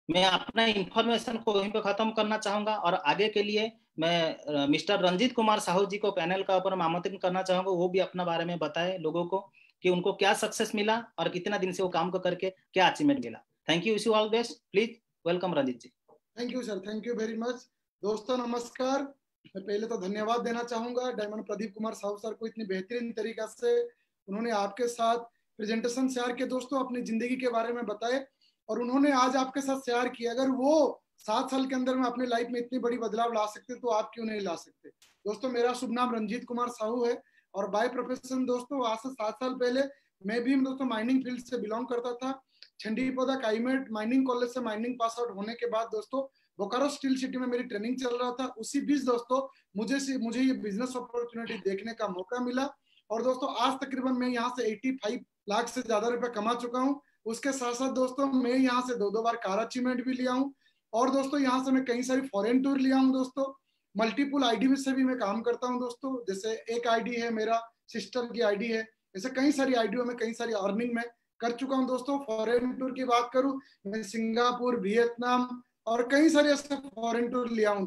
मैं अपना इंफॉर्मेशन को वहीं पे खत्म करना चाहूंगा, और आगे के लिए मैं मिस्टर रंजीत कुमार साहू जी को पैनल का ऊपर आमंत्रित करना चाहूंगा, वो भी अपना बारे में बताए लोगों को कि उनको क्या सक्सेस मिला और कितना दिन से वो काम को करके क्या अचीवमेंट मिला। Thank you, wish you all best. Please welcome Ranjeet ji. Thank you sir, thank you very much. दोस्तों नमस्कार। मैं पहले तो धन्यवाद देना चाहूंगा डायमंड प्रदीप कुमार साहू सर को, इतनी बेहतरीन तरीका से उन्होंने आपके साथ प्रेजेंटेशन शेयर किए दोस्तों, अपनी जिंदगी के बारे में बताए, और उन्होंने आज आपके साथ शेयर किया। अगर वो 7 साल के अंदर में अपनी लाइफ में इतनी बड़ी बदलाव ला सकते तो आप क्यों नहीं ला सकते। दोस्तों मेरा शुभ नाम रंजीत कुमार साहू है, और बाय प्रोफेशन दोस्तों आज से 7 साल पहले मैं भी दोस्तों माइनिंग फील्ड से बिलोंग करता था। छंडीपौधा काइमेट माइनिंग कॉलेज से माइनिंग पास आउट होने के बाद दोस्तों बोकारो स्टील सिटी में मेरी ट्रेनिंग चल रहा था। उसी बीच दोस्तों मुझे ये बिजनेस अपॉर्चुनिटी देखने का मौका मिला, और दोस्तों आज तकरीबन मैं यहाँ से 85 लाख से ज्यादा रुपए कमा चुका हूँ। उसके साथ साथ दोस्तों मैं यहाँ से 2 बार कार अचीवमेंट भी लिया हूँ, और दोस्तों यहाँ से मैं कई सारी फॉरेन टूर लिया हूँ दोस्तों। मल्टीपल आईडी से भी मैं काम करता हूँ दोस्तों, जैसे एक आईडी है मेरा, सिस्टर की आईडी है, ऐसे कई सारी आईडियो में कई सारी अर्निंग में कर चुका हूँ दोस्तों। फॉरेन टूर की बात करूँ, मैं सिंगापुर, वियतनाम और कई सारे ऐसे फॉरेन टूर लिया हूँ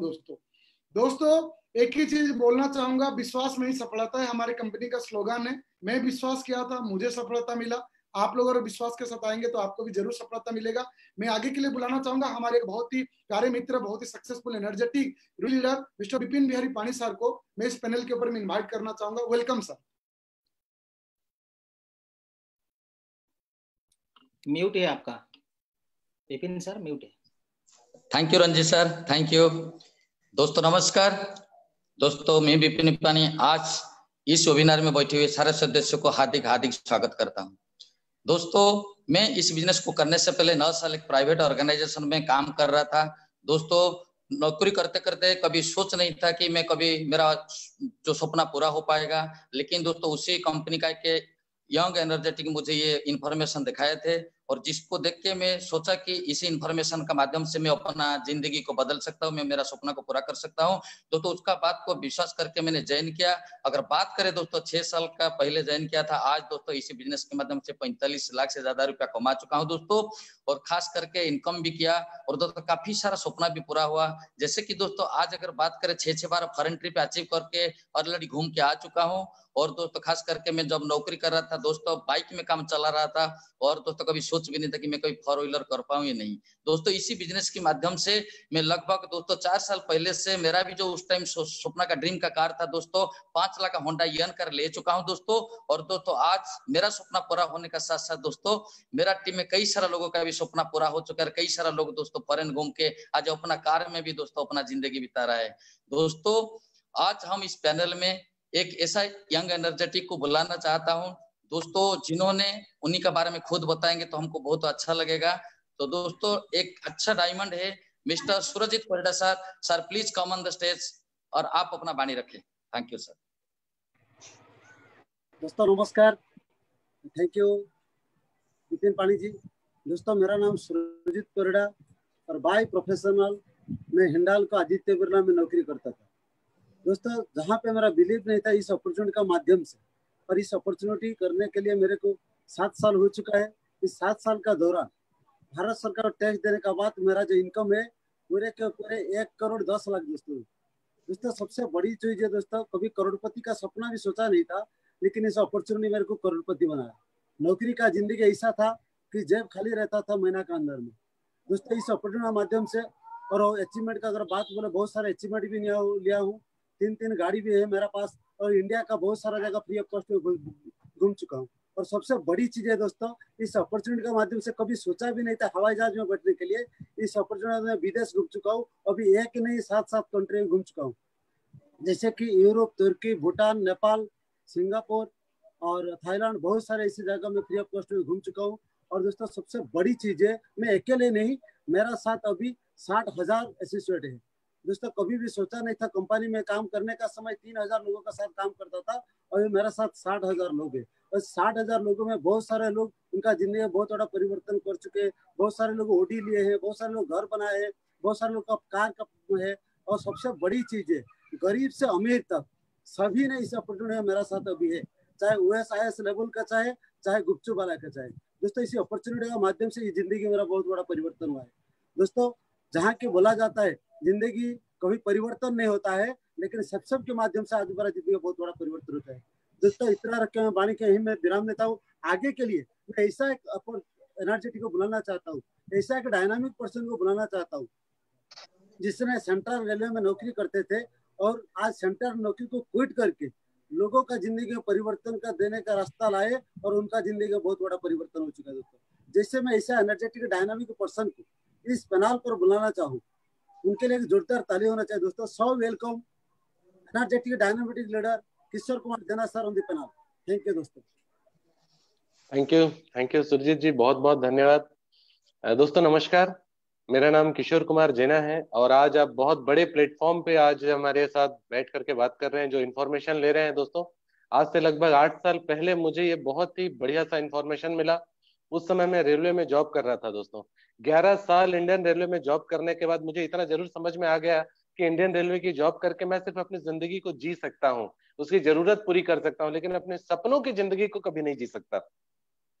दोस्तों एक ही चीज बोलना चाहूंगा, विश्वास में ही सफलता है, हमारे कंपनी का स्लोगन है। मैं विश्वास किया था, मुझे सफलता मिला। आप लोग अगर विश्वास के साथ आएंगे तो आपको भी जरूर सफलता मिलेगा। मैं आगे के लिए बुलाना चाहूंगा हमारे एक बहुत ही प्यारे मित्र, बहुत ही successful energetic leader mister Vipin Bihari Pani sir को मैं इस पैनल के ऊपर में इन्वाइट करना चाहूंगा। Welcome sir. म्यूट है आपका विपिन सर, म्यूट है। Thank you Ranjeet sir, thank you. दोस्तों नमस्कार। दोस्तों मैं विपिन पानी आज इस वेबिनार में बैठे हुए सारे सदस्यों को हार्दिक हार्दिक स्वागत करता हूं। दोस्तों मैं इस बिजनेस को करने से पहले 9 साल एक प्राइवेट ऑर्गेनाइजेशन में काम कर रहा था। दोस्तों नौकरी करते करते कभी सोच नहीं था कि मैं कभी मेरा जो सपना पूरा हो पाएगा, लेकिन दोस्तों उसी कंपनी का के यंग एनर्जेटिक मुझे ये इन्फॉर्मेशन दिखाए थे, और जिसको देख के मैं सोचा कि इसी इन्फॉर्मेशन का माध्यम से मैं अपना जिंदगी को बदल सकता हूँ, मैं मेरा सपना को पूरा कर सकता हूँ। दोस्तों उसका बात को विश्वास करके मैंने ज्वाइन किया। अगर बात करें दोस्तों 6 साल का पहले ज्वाइन किया था, आज दोस्तों इसी बिजनेस के माध्यम से 45 लाख से ज्यादा रुपया कमा चुका हूँ दोस्तों, और खास करके इनकम भी किया, और दोस्तों काफी सारा सपना भी पूरा हुआ। जैसे कि दोस्तों आज अगर बात करें 6 बार फॉरेन ट्रिप अचीव करके ऑलरेडी घूम के आ चुका हूँ। और दोस्तों खास करके मैं जब नौकरी कर रहा था दोस्तों बाइक में काम चला रहा था, और दोस्तों कभी सोच भी नहीं था कि मैं कोई 4 व्हीलर कर पाऊं या नहीं। दोस्तों इसी बिजनेस के माध्यम से मैं लगभग दोस्तों 4 साल पहले से मेरा भी जो उस टाइम सपना का ड्रीम का कार था दोस्तों 5 लाख का होंडा यन कर ले चुका हूं दोस्तों। और दोस्तों आज मेरा सपना पूरा होने का साथ साथ दोस्तों मेरा टीम में कई सारा लोगों का भी सपना पूरा हो चुका है। कई सारा लोग दोस्तों फॉरेन घूम के आज अपना कार में भी दोस्तों अपना जिंदगी बिता रहा है। दोस्तों आज हम इस पैनल में एक ऐसा यंग एनर्जेटिक को बुलाना चाहता हूं दोस्तों, जिन्होंने उन्हीं के बारे में खुद बताएंगे तो हमको बहुत अच्छा लगेगा। तो दोस्तों एक अच्छा डायमंड है mister Surjeet Parida sir. Sir please come on the stage और आप अपना वाणी रखें। Thank you sir. दोस्तों नमस्कार, थैंक यू विपिन पानी जी। दोस्तों मेरा नाम सुरजीत परिडा और बाय प्रोफेशनल मैं हिंडाल्को आदित्य बिरला में नौकरी करता था। दोस्तों जहाँ पे मेरा बिलीव नहीं था इस अपॉर्चुनिटी का माध्यम से, और इस अपॉर्चुनिटी करने के लिए मेरे को 7 साल हो चुका है। इस 7 साल का दौरान भारत सरकार को टैक्स देने का बाद मेरा जो इनकम है पूरे के पूरे 1,10,00,000 दोस्तों सबसे बड़ी चीज है दोस्तों, कभी करोड़पति का सपना भी सोचा नहीं था, लेकिन इस अपॉर्चुनिटी मेरे को करोड़पति बनाया। नौकरी का जिंदगी ऐसा था कि जेब खाली रहता था महीना के अंदर में। दोस्तों इस अपॉर्चुनिटी के माध्यम से और अचीवमेंट का अगर बात बोले, बहुत सारे अचीवमेंट भी लिया हूँ। 3 गाड़ी भी है मेरा पास, और इंडिया का बहुत सारा जगह फ्री ऑफ कॉस्ट में घूम चुका हूँ। और सबसे बड़ी चीज है दोस्तों, इस अपॉर्चुनिटी के माध्यम से कभी सोचा भी नहीं था हवाई जहाज में बैठने के लिए। इस अपॉर्चुनिटी में विदेश घूम चुका हूँ, अभी एक नहीं 7 कंट्री में घूम चुका हूँ, जैसे कि यूरोप, तुर्की, भूटान, नेपाल, सिंगापुर और थाईलैंड, बहुत सारे ऐसी जगह में फ्री ऑफ कॉस्ट में घूम चुका हूँ। और दोस्तों सबसे बड़ी चीज है, मैं अकेले नहीं, मेरा साथ अभी 60,000 एसोसिएट है। दोस्तों कभी भी सोचा नहीं था, कंपनी में काम करने का समय 3,000 लोगों का साथ काम करता था, और मेरा साथ 60,000 लोग है। और 60,000 लोगों में बहुत सारे लोग उनका जिंदगी में बहुत बड़ा परिवर्तन कर चुके हैं। बहुत सारे लोग ओडी लिए हैं, बहुत सारे लोग घर बनाए हैं, बहुत सारे लोग का कार का है। और सबसे बड़ी चीज है, गरीब से अमीर तक सभी ने इस अपॉर्चुनिटी मेरा साथ अभी है, चाहे OSIS लेवल का चाहे गुपचुप वाला का चाहे। दोस्तों इसी अपॉर्चुनिटी के माध्यम से जिंदगी मेरा बहुत बड़ा परिवर्तन हुआ है। दोस्तों जहाँ के बोला जाता है जिंदगी कभी परिवर्तन नहीं होता है, लेकिन सब के माध्यम से आज मेरा जिंदगी बहुत बड़ा परिवर्तन होता है। दोस्तों इतना रख के मैं वाणी के मैं विराम देता हूँ। आगे के लिए मैं ऐसा एक एनर्जेटिक को बुलाना चाहता हूँ, ऐसा एक डायनामिक पर्सन को बुलाना चाहता हूँ जिसने सेंट्रल रेलवे में नौकरी करते थे और आज सेंट्रल नौकरी को क्विट करके लोगों का जिंदगी में परिवर्तन का देने का रास्ता लाए, और उनका जिंदगी में बहुत बड़ा परिवर्तन हो चुका है। दोस्तों जैसे मैं ऐसा एनर्जेटिक डायनामिक पर्सन को इस पैनल पर बुलाना चाहूँ, उनके लिए जोरदार ताली होना चाहिए। दोस्तों so welcome energetic dynamic leader Kishore Kumar Jena sir on the panel. Thank you दोस्तों। थैंक यू सुरजीत जी, बहुत बहुत धन्यवाद। दोस्तों नमस्कार, मेरा नाम किशोर कुमार जेना है, और आज आप बहुत बड़े प्लेटफॉर्म पे आज हमारे साथ बैठ करके बात कर रहे हैं, जो इन्फॉर्मेशन ले रहे हैं। दोस्तों आज से लगभग 8 साल पहले मुझे ये बहुत ही बढ़िया सा इन्फॉर्मेशन मिला। उस समय मैं रेलवे में जॉब कर रहा था। दोस्तों 11 साल इंडियन रेलवे में जॉब करने के बाद मुझे इतना जरूर समझ में आ गया कि इंडियन रेलवे की जॉब करके मैं सिर्फ अपनी जिंदगी को जी सकता हूँ, उसकी जरूरत पूरी कर सकता हूँ, लेकिन अपने सपनों की जिंदगी को कभी नहीं जी सकता।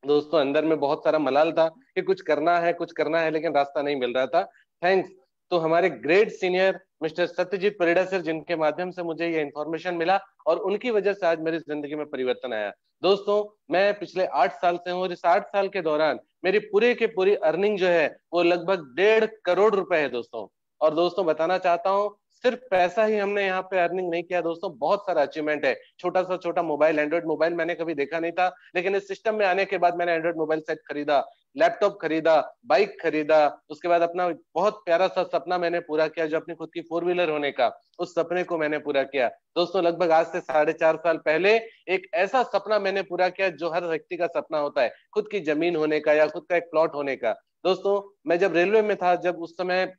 दोस्तों अंदर में बहुत सारा मलाल था कि कुछ करना है, लेकिन रास्ता नहीं मिल रहा था। थैंक्स तो हमारे great senior mister Satyajit Parida sir, जिनके माध्यम से मुझे ये इन्फॉर्मेशन मिला, और उनकी वजह से आज मेरी जिंदगी में परिवर्तन आया। दोस्तों मैं पिछले 8 साल से हूँ, और इस 8 साल के दौरान मेरी पूरे के पूरी अर्निंग जो है वो लगभग 1.5 करोड़ रुपए है दोस्तों। और दोस्तों बताना चाहता हूँ, सिर्फ पैसा ही हमने यहाँ पे अर्निंग नहीं किया दोस्तों, बहुत सारा अचीवमेंट है। छोटा मोबाइल, एंड्रॉइड मोबाइल मैंने कभी देखा नहीं था, लेकिन इस सिस्टम में आने के बाद मैंने एंड्रॉइड मोबाइल सेट खरीदा, लैपटॉप खरीदा, बाइक खरीदा। उसके बाद अपना बहुत प्यारा सा सपना मैंने पूरा किया, जो अपनी खुद की 4 व्हीलर होने का, उस सपने को मैंने पूरा किया। दोस्तों लगभग आज से 4.5 साल पहले एक ऐसा सपना मैंने पूरा किया जो हर व्यक्ति का सपना होता है, खुद की जमीन होने का या खुद का एक प्लॉट होने का। दोस्तों मैं जब रेलवे में था, जब उस समय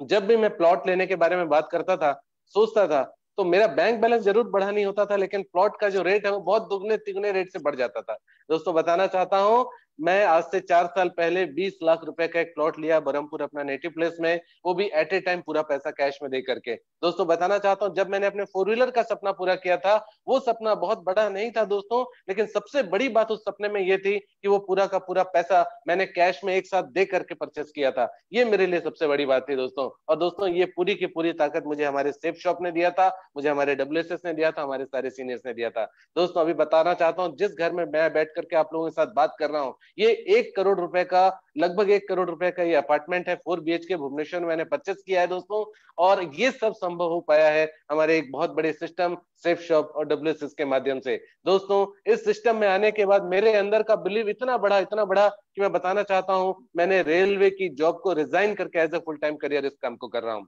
जब भी मैं प्लॉट लेने के बारे में बात करता था, सोचता था, तो मेरा बैंक बैलेंस जरूर बढ़ा नहीं होता था, लेकिन प्लॉट का जो रेट है वो बहुत दुगने तिगुने रेट से बढ़ जाता था। दोस्तों बताना चाहता हूँ, मैं आज से 4 साल पहले 20 लाख रुपए का एक प्लॉट लिया बरहमपुर, अपना नेटिव प्लेस में, वो भी एट ए टाइम पूरा पैसा कैश में दे करके। दोस्तों बताना चाहता हूँ, जब मैंने अपने 4 व्हीलर का सपना पूरा किया था, वो सपना बहुत बड़ा नहीं था दोस्तों, लेकिन सबसे बड़ी बात उस सपने में ये थी कि वो पूरा का पूरा पैसा मैंने कैश में एक साथ दे करके परचेस किया था। ये मेरे लिए सबसे बड़ी बात थी दोस्तों। और दोस्तों ये पूरी की पूरी ताकत मुझे हमारे सेफ शॉप ने दिया था, मुझे हमारे WSS ने दिया था, हमारे सारे सीनियर्स ने दिया था। दोस्तों अभी बताना चाहता हूँ, जिस घर में मैं बैठ करके आप लोगों के साथ बात कर रहा हूँ, ये 1 करोड़ रुपए का, लगभग 1 करोड़ रुपए का ये अपार्टमेंट है, 4 BHK भुवनेश्वर में मैंने परचेस किया है दोस्तों। और ये सब संभव हो पाया है हमारे एक बहुत बड़े सिस्टम सेफ शॉप और WSS के माध्यम से। दोस्तों इस सिस्टम में आने के बाद मेरे अंदर का बिलीव इतना बड़ा कि मैं बताना चाहता हूं, मैंने रेलवे की जॉब को रिजाइन करके as a full time career इस काम को कर रहा हूं।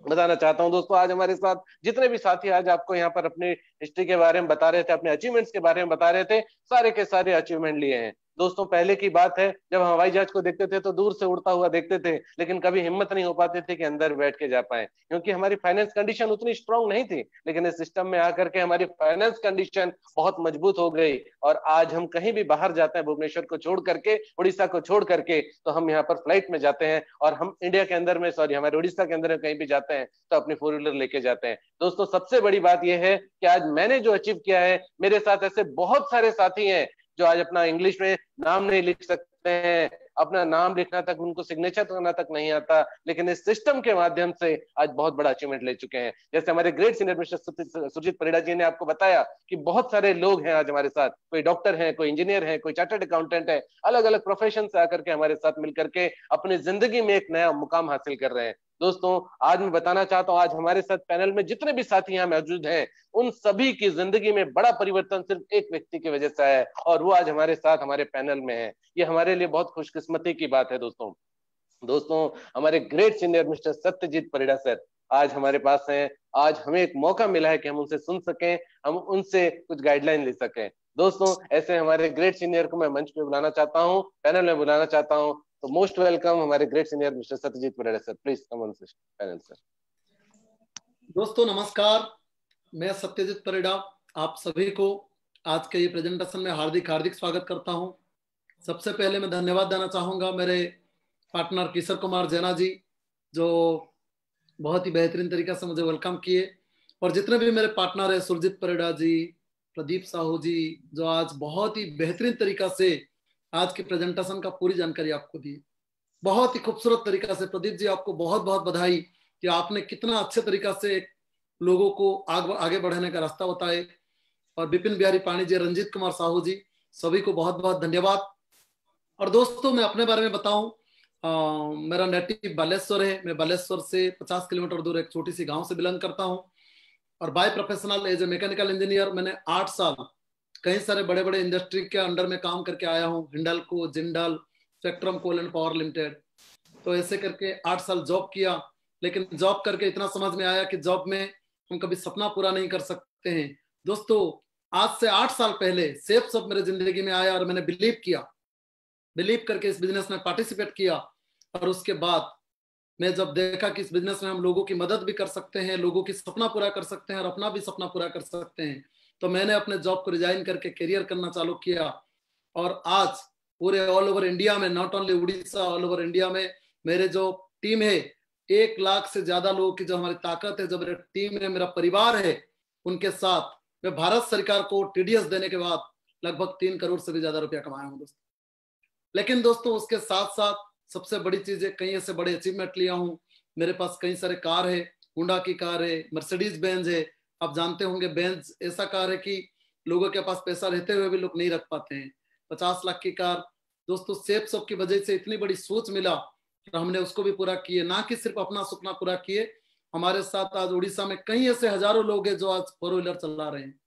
बताना चाहता हूं दोस्तों, आज हमारे साथ जितने भी साथी आज आपको यहाँ पर अपनी हिस्ट्री के बारे में बता रहे थे, अपने अचीवमेंट्स के बारे में बता रहे थे, सारे के सारे अचीवमेंट लिए हैं। दोस्तों पहले की बात है, जब हम हवाई जहाज को देखते थे तो दूर से उड़ता हुआ देखते थे, लेकिन कभी हिम्मत नहीं हो पाते थे कि अंदर बैठ के जा पाए, क्योंकि हमारी फाइनेंस कंडीशन उतनी स्ट्रांग नहीं थी। लेकिन इस सिस्टम में आकर के हमारी फाइनेंस कंडीशन बहुत मजबूत हो गई, और आज हम कहीं भी बाहर जाते हैं, भुवनेश्वर को छोड़ करके, उड़ीसा को छोड़ करके, तो हम यहाँ पर फ्लाइट में जाते हैं, और हम इंडिया के अंदर में, सॉरी हमारे उड़ीसा के अंदर में कहीं भी जाते हैं तो अपनी 4 व्हीलर लेके जाते हैं। दोस्तों सबसे बड़ी बात यह है कि आज मैंने जो अचीव किया है, मेरे साथ ऐसे बहुत सारे साथी हैं जो आज अपना इंग्लिश में नाम नहीं लिख सकते हैं, अपना नाम लिखना तक, उनको सिग्नेचर करना तक नहीं आता, लेकिन इस सिस्टम के माध्यम से आज बहुत बड़ा अचीवमेंट ले चुके हैं। जैसे हमारे great senior minister Surjit Parida ji ने आपको बताया कि बहुत सारे लोग हैं आज हमारे साथ, कोई डॉक्टर हैं, कोई इंजीनियर है, कोई चार्टर्ड अकाउंटेंट है, अलग अलग प्रोफेशन से आकर के हमारे साथ मिलकर के अपनी जिंदगी में एक नया मुकाम हासिल कर रहे हैं। दोस्तों आज मैं बताना चाहता हूं, आज हमारे साथ पैनल में जितने भी साथी यहाँ मौजूद हैं, उन सभी की जिंदगी में बड़ा परिवर्तन सिर्फ एक व्यक्ति की वजह से आया है, और वो आज हमारे साथ हमारे पैनल में है। ये हमारे लिए बहुत खुशकिस्मती की बात है। दोस्तों हमारे great senior mister Satyajit Parida sir आज हमारे पास हैं। आज हमें एक मौका मिला है कि हम उनसे सुन सकें, हम उनसे कुछ गाइडलाइन ले सकें। दोस्तों ऐसे हमारे ग्रेट सीनियर को मैं मंच पे बुलाना चाहता हूँ, पैनल में बुलाना चाहता हूँ। तो मोस्ट वेलकम हमारे great senior mister Satyajit Parida sir, please come on panel sir. दोस्तों नमस्कार, मैं सत्यजीत परिड़ा आप सभी को आज के ये प्रेजेंटेशन में हार्दिक हार्दिक स्वागत करता हूं। सबसे पहले मैं धन्यवाद देना चाहूंगा मेरे पार्टनर किशोर कुमार जैना जी, जो बहुत ही बेहतरीन तरीके से मुझे वेलकम किए, और जितने भी मेरे पार्टनर है सुरजीत परिड़ा जी, प्रदीप साहू जी, जो आज बहुत ही बेहतरीन तरीका से आज की प्रेजेंटेशन का पूरी जानकारी आपको दी। बहुत ही खूबसूरत तरीका से प्रदीप जी, आपको बहुत बहुत बधाई कि आपने कितना अच्छे तरीका से लोगों को आगे बढ़ाने का रास्ता बताए। और विपिन बिहारी पानी जी, रंजीत कुमार साहू जी, सभी को बहुत बहुत धन्यवाद। और दोस्तों मैं अपने बारे में बताऊं, मेरा नेटिव बालेश्वर है। मैं बालेश्वर से 50 किलोमीटर दूर एक छोटी सी गांव से बिलोंग करता हूं, और by professional as a mechanical engineer मैंने 8 साल कई सारे बड़े बड़े इंडस्ट्री के अंडर में काम करके आया हूँ, Hindalco, Jindal, Spectrum Coal and Power Limited. तो ऐसे करके 8 साल जॉब किया, लेकिन जॉब करके इतना समझ में आया कि जॉब में हम कभी सपना पूरा नहीं कर सकते हैं। दोस्तों आज से 8 साल पहले सेफ सब मेरे जिंदगी में आया, और मैंने बिलीव करके इस बिजनेस में पार्टिसिपेट किया। और उसके बाद मैं जब देखा कि इस बिजनेस में हम लोगों की मदद भी कर सकते हैं, लोगों की सपना पूरा कर सकते हैं और अपना भी सपना पूरा कर सकते हैं, तो मैंने अपने जॉब को रिजाइन करके करियर करना चालू किया। और आज पूरे ऑल ओवर इंडिया में, not only Orissa, all over India में मेरे जो टीम है, 1 लाख से ज्यादा लोगों की जो हमारी ताकत है, जो मेरी टीम है, मेरा परिवार है, उनके साथ मैं भारत सरकार को टीडीएस देने के बाद लगभग 3 करोड़ से भी ज्यादा रुपया कमाया हूँ दोस्तों। लेकिन दोस्तों उसके साथ साथ सबसे बड़ी चीज है, कई ऐसे बड़े अचीवमेंट लिया हूँ। मेरे पास कई सारे कार है, हुंडा की कार है, मर्सिडीज बेंज है। आप जानते होंगे बेंज ऐसा कार है कि लोगों के पास पैसा रहते हुए भी लोग नहीं रख पाते हैं। 50 लाख की कार। दोस्तों सेफ सब की वजह से इतनी बड़ी सोच मिला, तो हमने उसको भी पूरा किए, ना कि सिर्फ अपना सपना पूरा किए। हमारे साथ आज उड़ीसा में कई ऐसे हजारों लोग हैं जो आज 4 व्हीलर चला रहे हैं।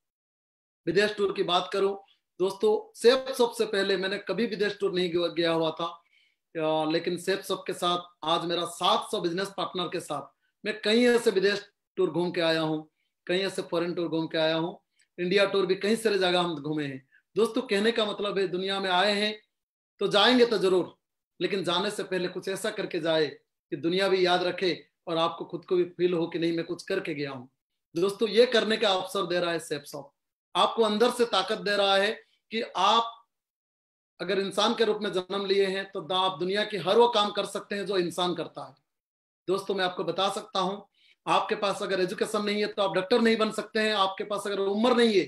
विदेश टूर की बात करूं दोस्तों, सेफ सबसे पहले मैंने कभी विदेश टूर नहीं गया हुआ था, लेकिन सेफ सब के साथ आज मेरा 700 बिजनेस पार्टनर के साथ मैं कई ऐसे विदेश टूर घूम के आया हूँ, कई ऐसे फॉरेन टूर घूम के आया हूँ, इंडिया टूर भी कई सारे जगह हम घूमे हैं। दोस्तों कहने का मतलब है, दुनिया में आए हैं तो जाएंगे तो जरूर, लेकिन जाने से पहले कुछ ऐसा करके जाए कि दुनिया भी याद रखे और आपको खुद को भी फील हो कि नहीं मैं कुछ करके गया हूँ। दोस्तों ये करने का अवसर दे रहा है सेफ सब, आपको अंदर से ताकत दे रहा है कि आप अगर इंसान के रूप में जन्म लिए हैं तो आप दुनिया की हर वो काम कर सकते हैं जो इंसान करता है। दोस्तों मैं आपको बता सकता हूं, आपके पास अगर एजुकेशन नहीं है तो आप डॉक्टर नहीं बन सकते हैं, आपके पास अगर उम्र नहीं है,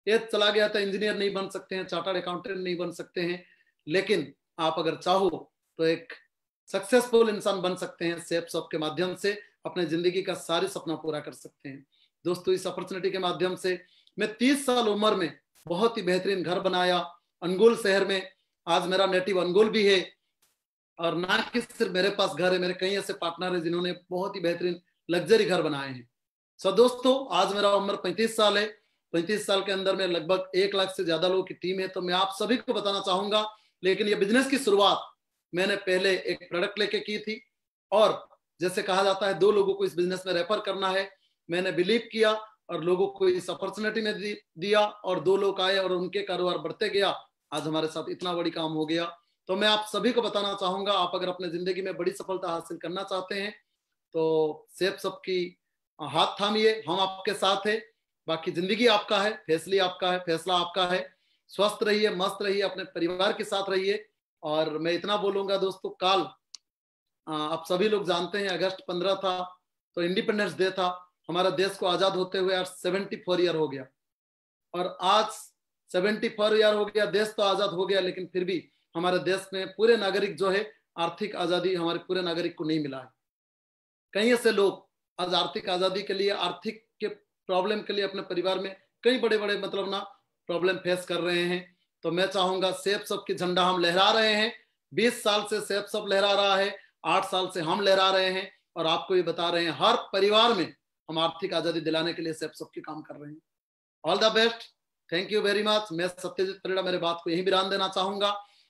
एज चला गया तो इंजीनियर नहीं बन सकते हैं, चार्टर्ड अकाउंटेंट नहीं बन सकते हैं, लेकिन आप अगर चाहो तो एक सक्सेसफुल इंसान बन सकते हैं। सेफ सब के माध्यम से अपने जिंदगी का सारे सपना पूरा कर सकते हैं। दोस्तों इस अपॉर्चुनिटी के माध्यम से मैं 30 साल उम्र में बहुत ही बेहतरीन घर बनाया अनगोल शहर में। आज मेरा नेटिव अनगोल भी है, और ना कि सिर्फ मेरे पास घर है, मेरे कई ऐसे पार्टनर हैं जिन्होंने बहुत ही बेहतरीन लग्जरी घर बनाए हैं। सो दोस्तों आज मेरा उम्र 35 साल है। 35 साल के अंदर में लगभग 1 लाख से ज्यादा लोगों की टीम है। तो मैं आप सभी को बताना चाहूंगा, लेकिन ये बिजनेस की शुरुआत मैंने पहले एक प्रोडक्ट लेके की थी, और जैसे कहा जाता है 2 लोगों को इस बिजनेस में रेफर करना है। मैंने बिलीव किया और लोगों को इस अपॉर्चुनिटी में दिया, और 2 लोग आए और उनके कारोबार बढ़ते गया। आज हमारे साथ इतना बड़ी काम हो गया। तो मैं आप सभी को बताना चाहूंगा, आप अगर अपने जिंदगी में बड़ी सफलता हासिल करना चाहते हैं तो सेफ सब की हाथ थामिए, हम आपके साथ है। बाकी जिंदगी आपका है, फैसला आपका है। स्वस्थ रहिए, मस्त रहिए, अपने परिवार के साथ रहिए। और मैं इतना बोलूंगा दोस्तों, कल आप सभी लोग जानते हैं अगस्त 15 था तो इंडिपेंडेंस डे था। हमारा देश को आजाद होते हुए आज 74 ईयर हो गया, और आज 74 ईयर हो गया, देश तो आजाद हो गया, लेकिन फिर भी हमारे देश में पूरे नागरिक जो है आर्थिक आजादी हमारे पूरे नागरिक को नहीं मिला है। कई ऐसे लोग आज आर्थिक आजादी के लिए, आर्थिक के प्रॉब्लम के लिए अपने परिवार में कई बड़े बड़े मतलब ना प्रॉब्लम फेस कर रहे हैं। तो मैं चाहूंगा सेफ सब की झंडा हम लहरा रहे हैं, 20 साल से सेफ सब लहरा रहा है, 8 साल से हम लहरा रहे हैं और आपको ये बता रहे हैं हर परिवार में हम आर्थिक आजादी दिलाने के लिए सेफ सब की काम कर रहे हैं। All the best, thank you very much. मैं सत्यजीत परिड़ा मेरे बात को यही विराम देना चाहूंगा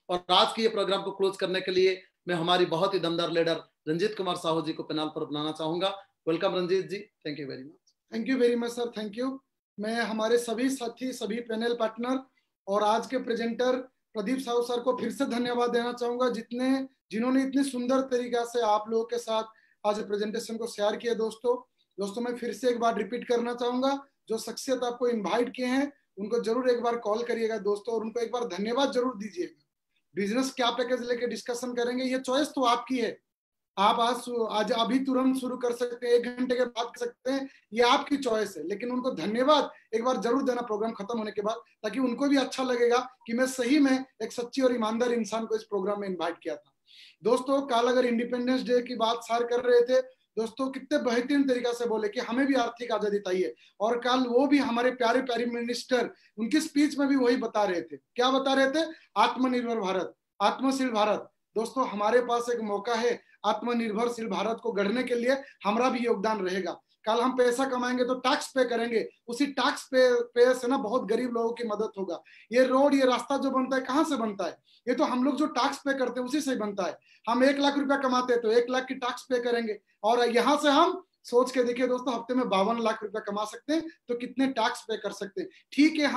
और आज की ये प्रोग्राम को क्लोज करने के लिए मैं हमारी बहुत ही दमदार लीडर रंजीत कुमार साहू जी को पैनल पर बुलाना चाहूंगा। Welcome Ranjeet ji, thank you very much. Thank you very much sir, thank you. मैं हमारे सभी साथी, सभी पैनल पार्टनर और आज के प्रेजेंटर प्रदीप साहू सर को फिर से धन्यवाद देना चाहूंगा जिन्होंने इतनी सुंदर तरीका से आप लोगों के साथ आज प्रेजेंटेशन को शेयर किया। दोस्तों मैं फिर से एक बार रिपीट करना चाहूंगा, जो शख्सियत आपको इन्वाइट किए हैं उनको जरूर एक बार कॉल करिएगा दोस्तों और उनको एक बार धन्यवाद जरूर दीजिएगा। बिजनेस क्या पैकेज लेके डिस्कशन करेंगे, ये चॉइस तो आपकी है। आप आज अभी तुरंत शुरू कर सकते हैं, 1 घंटे के बाद कर सकते हैं, ये आपकी चॉइस है, लेकिन उनको धन्यवाद एक बार जरूर देना प्रोग्राम खत्म होने के बाद, ताकि उनको भी अच्छा लगेगा कि मैं सही में एक सच्ची और ईमानदार इंसान को इस प्रोग्राम में इन्वाइट किया था। दोस्तों कल अगर इंडिपेंडेंस डे की बात शेयर कर रहे थे दोस्तों, कितने बेहतरीन तरीका से बोले कि हमें भी आर्थिक आजादी चाहिए और कल वो भी हमारे प्यारे प्यारे मिनिस्टर उनकी स्पीच में भी वही बता रहे थे। क्या बता रहे थे? आत्मनिर्भर भारत, आत्मशील भारत। दोस्तों हमारे पास एक मौका है आत्मनिर्भरशील भारत को गढ़ने के लिए, हमारा भी योगदान रहेगा। कल हम पैसा कमाएंगे तो टैक्स पे करेंगे, उसी टैक्स पे से ना बहुत गरीब लोगों की मदद होगा। ये रोड, ये रास्ता जो बनता है कहाँ से बनता है? ये तो हम लोग जो टैक्स पे करते हैं उसी से बनता है। हम 1 लाख रुपया कमाते हैं तो 1 लाख की टैक्स पे करेंगे और यहाँ से हम सोच के देखिए दोस्तों, हफ्ते में 52 लाख रुपया कमा सकते हैं तो कितने टैक्स पे कर सकते हैं। ठीक है,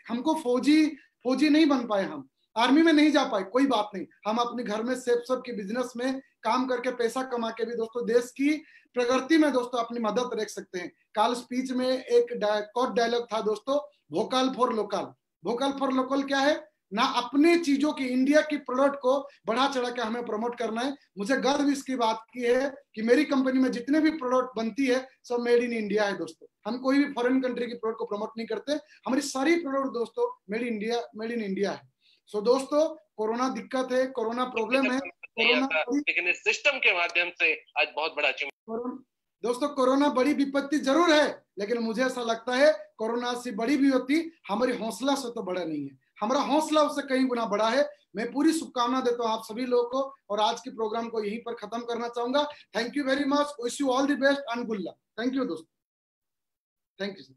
हमको फौजी नहीं बन पाए, हम आर्मी में नहीं जा पाए, कोई बात नहीं, हम अपने घर में सेफ सब के बिजनेस में काम करके पैसा कमा के भी दोस्तों देश की प्रगति में दोस्तों अपनी मदद रख सकते हैं। कल स्पीच में एक कोट डायलॉग था दोस्तों, vocal for local. Vocal for local क्या है? ना अपने चीजों की, इंडिया की प्रोडक्ट को बढ़ा चढ़ा के हमें प्रमोट करना है। मुझे गर्व इसकी बात की है कि मेरी कंपनी में जितने भी प्रोडक्ट बनती है सब मेड इन इंडिया है दोस्तों। हम कोई भी फॉरेन कंट्री की प्रोडक्ट को प्रमोट नहीं करते, हमारी सारी प्रोडक्ट दोस्तों मेड इन इंडिया है। सो दोस्तों कोरोना दिक्कत है, कोरोना प्रॉब्लम है, लेकिन इस सिस्टम के माध्यम से आज बहुत बड़ा दोस्तों कोरोना बड़ी विपत्ति जरूर है, लेकिन मुझे ऐसा लगता है कोरोना से बड़ी विपत्ति हमारी हौसला से तो बड़ा नहीं है, हमारा हौसला उससे कई गुना बड़ा है। मैं पूरी शुभकामना देता हूँ आप सभी लोगों को और आज के प्रोग्राम को यहीं पर खत्म करना चाहूंगा। Thank you very much, wish you all the best and good luck. Thank you दोस्तों, थैंक यू।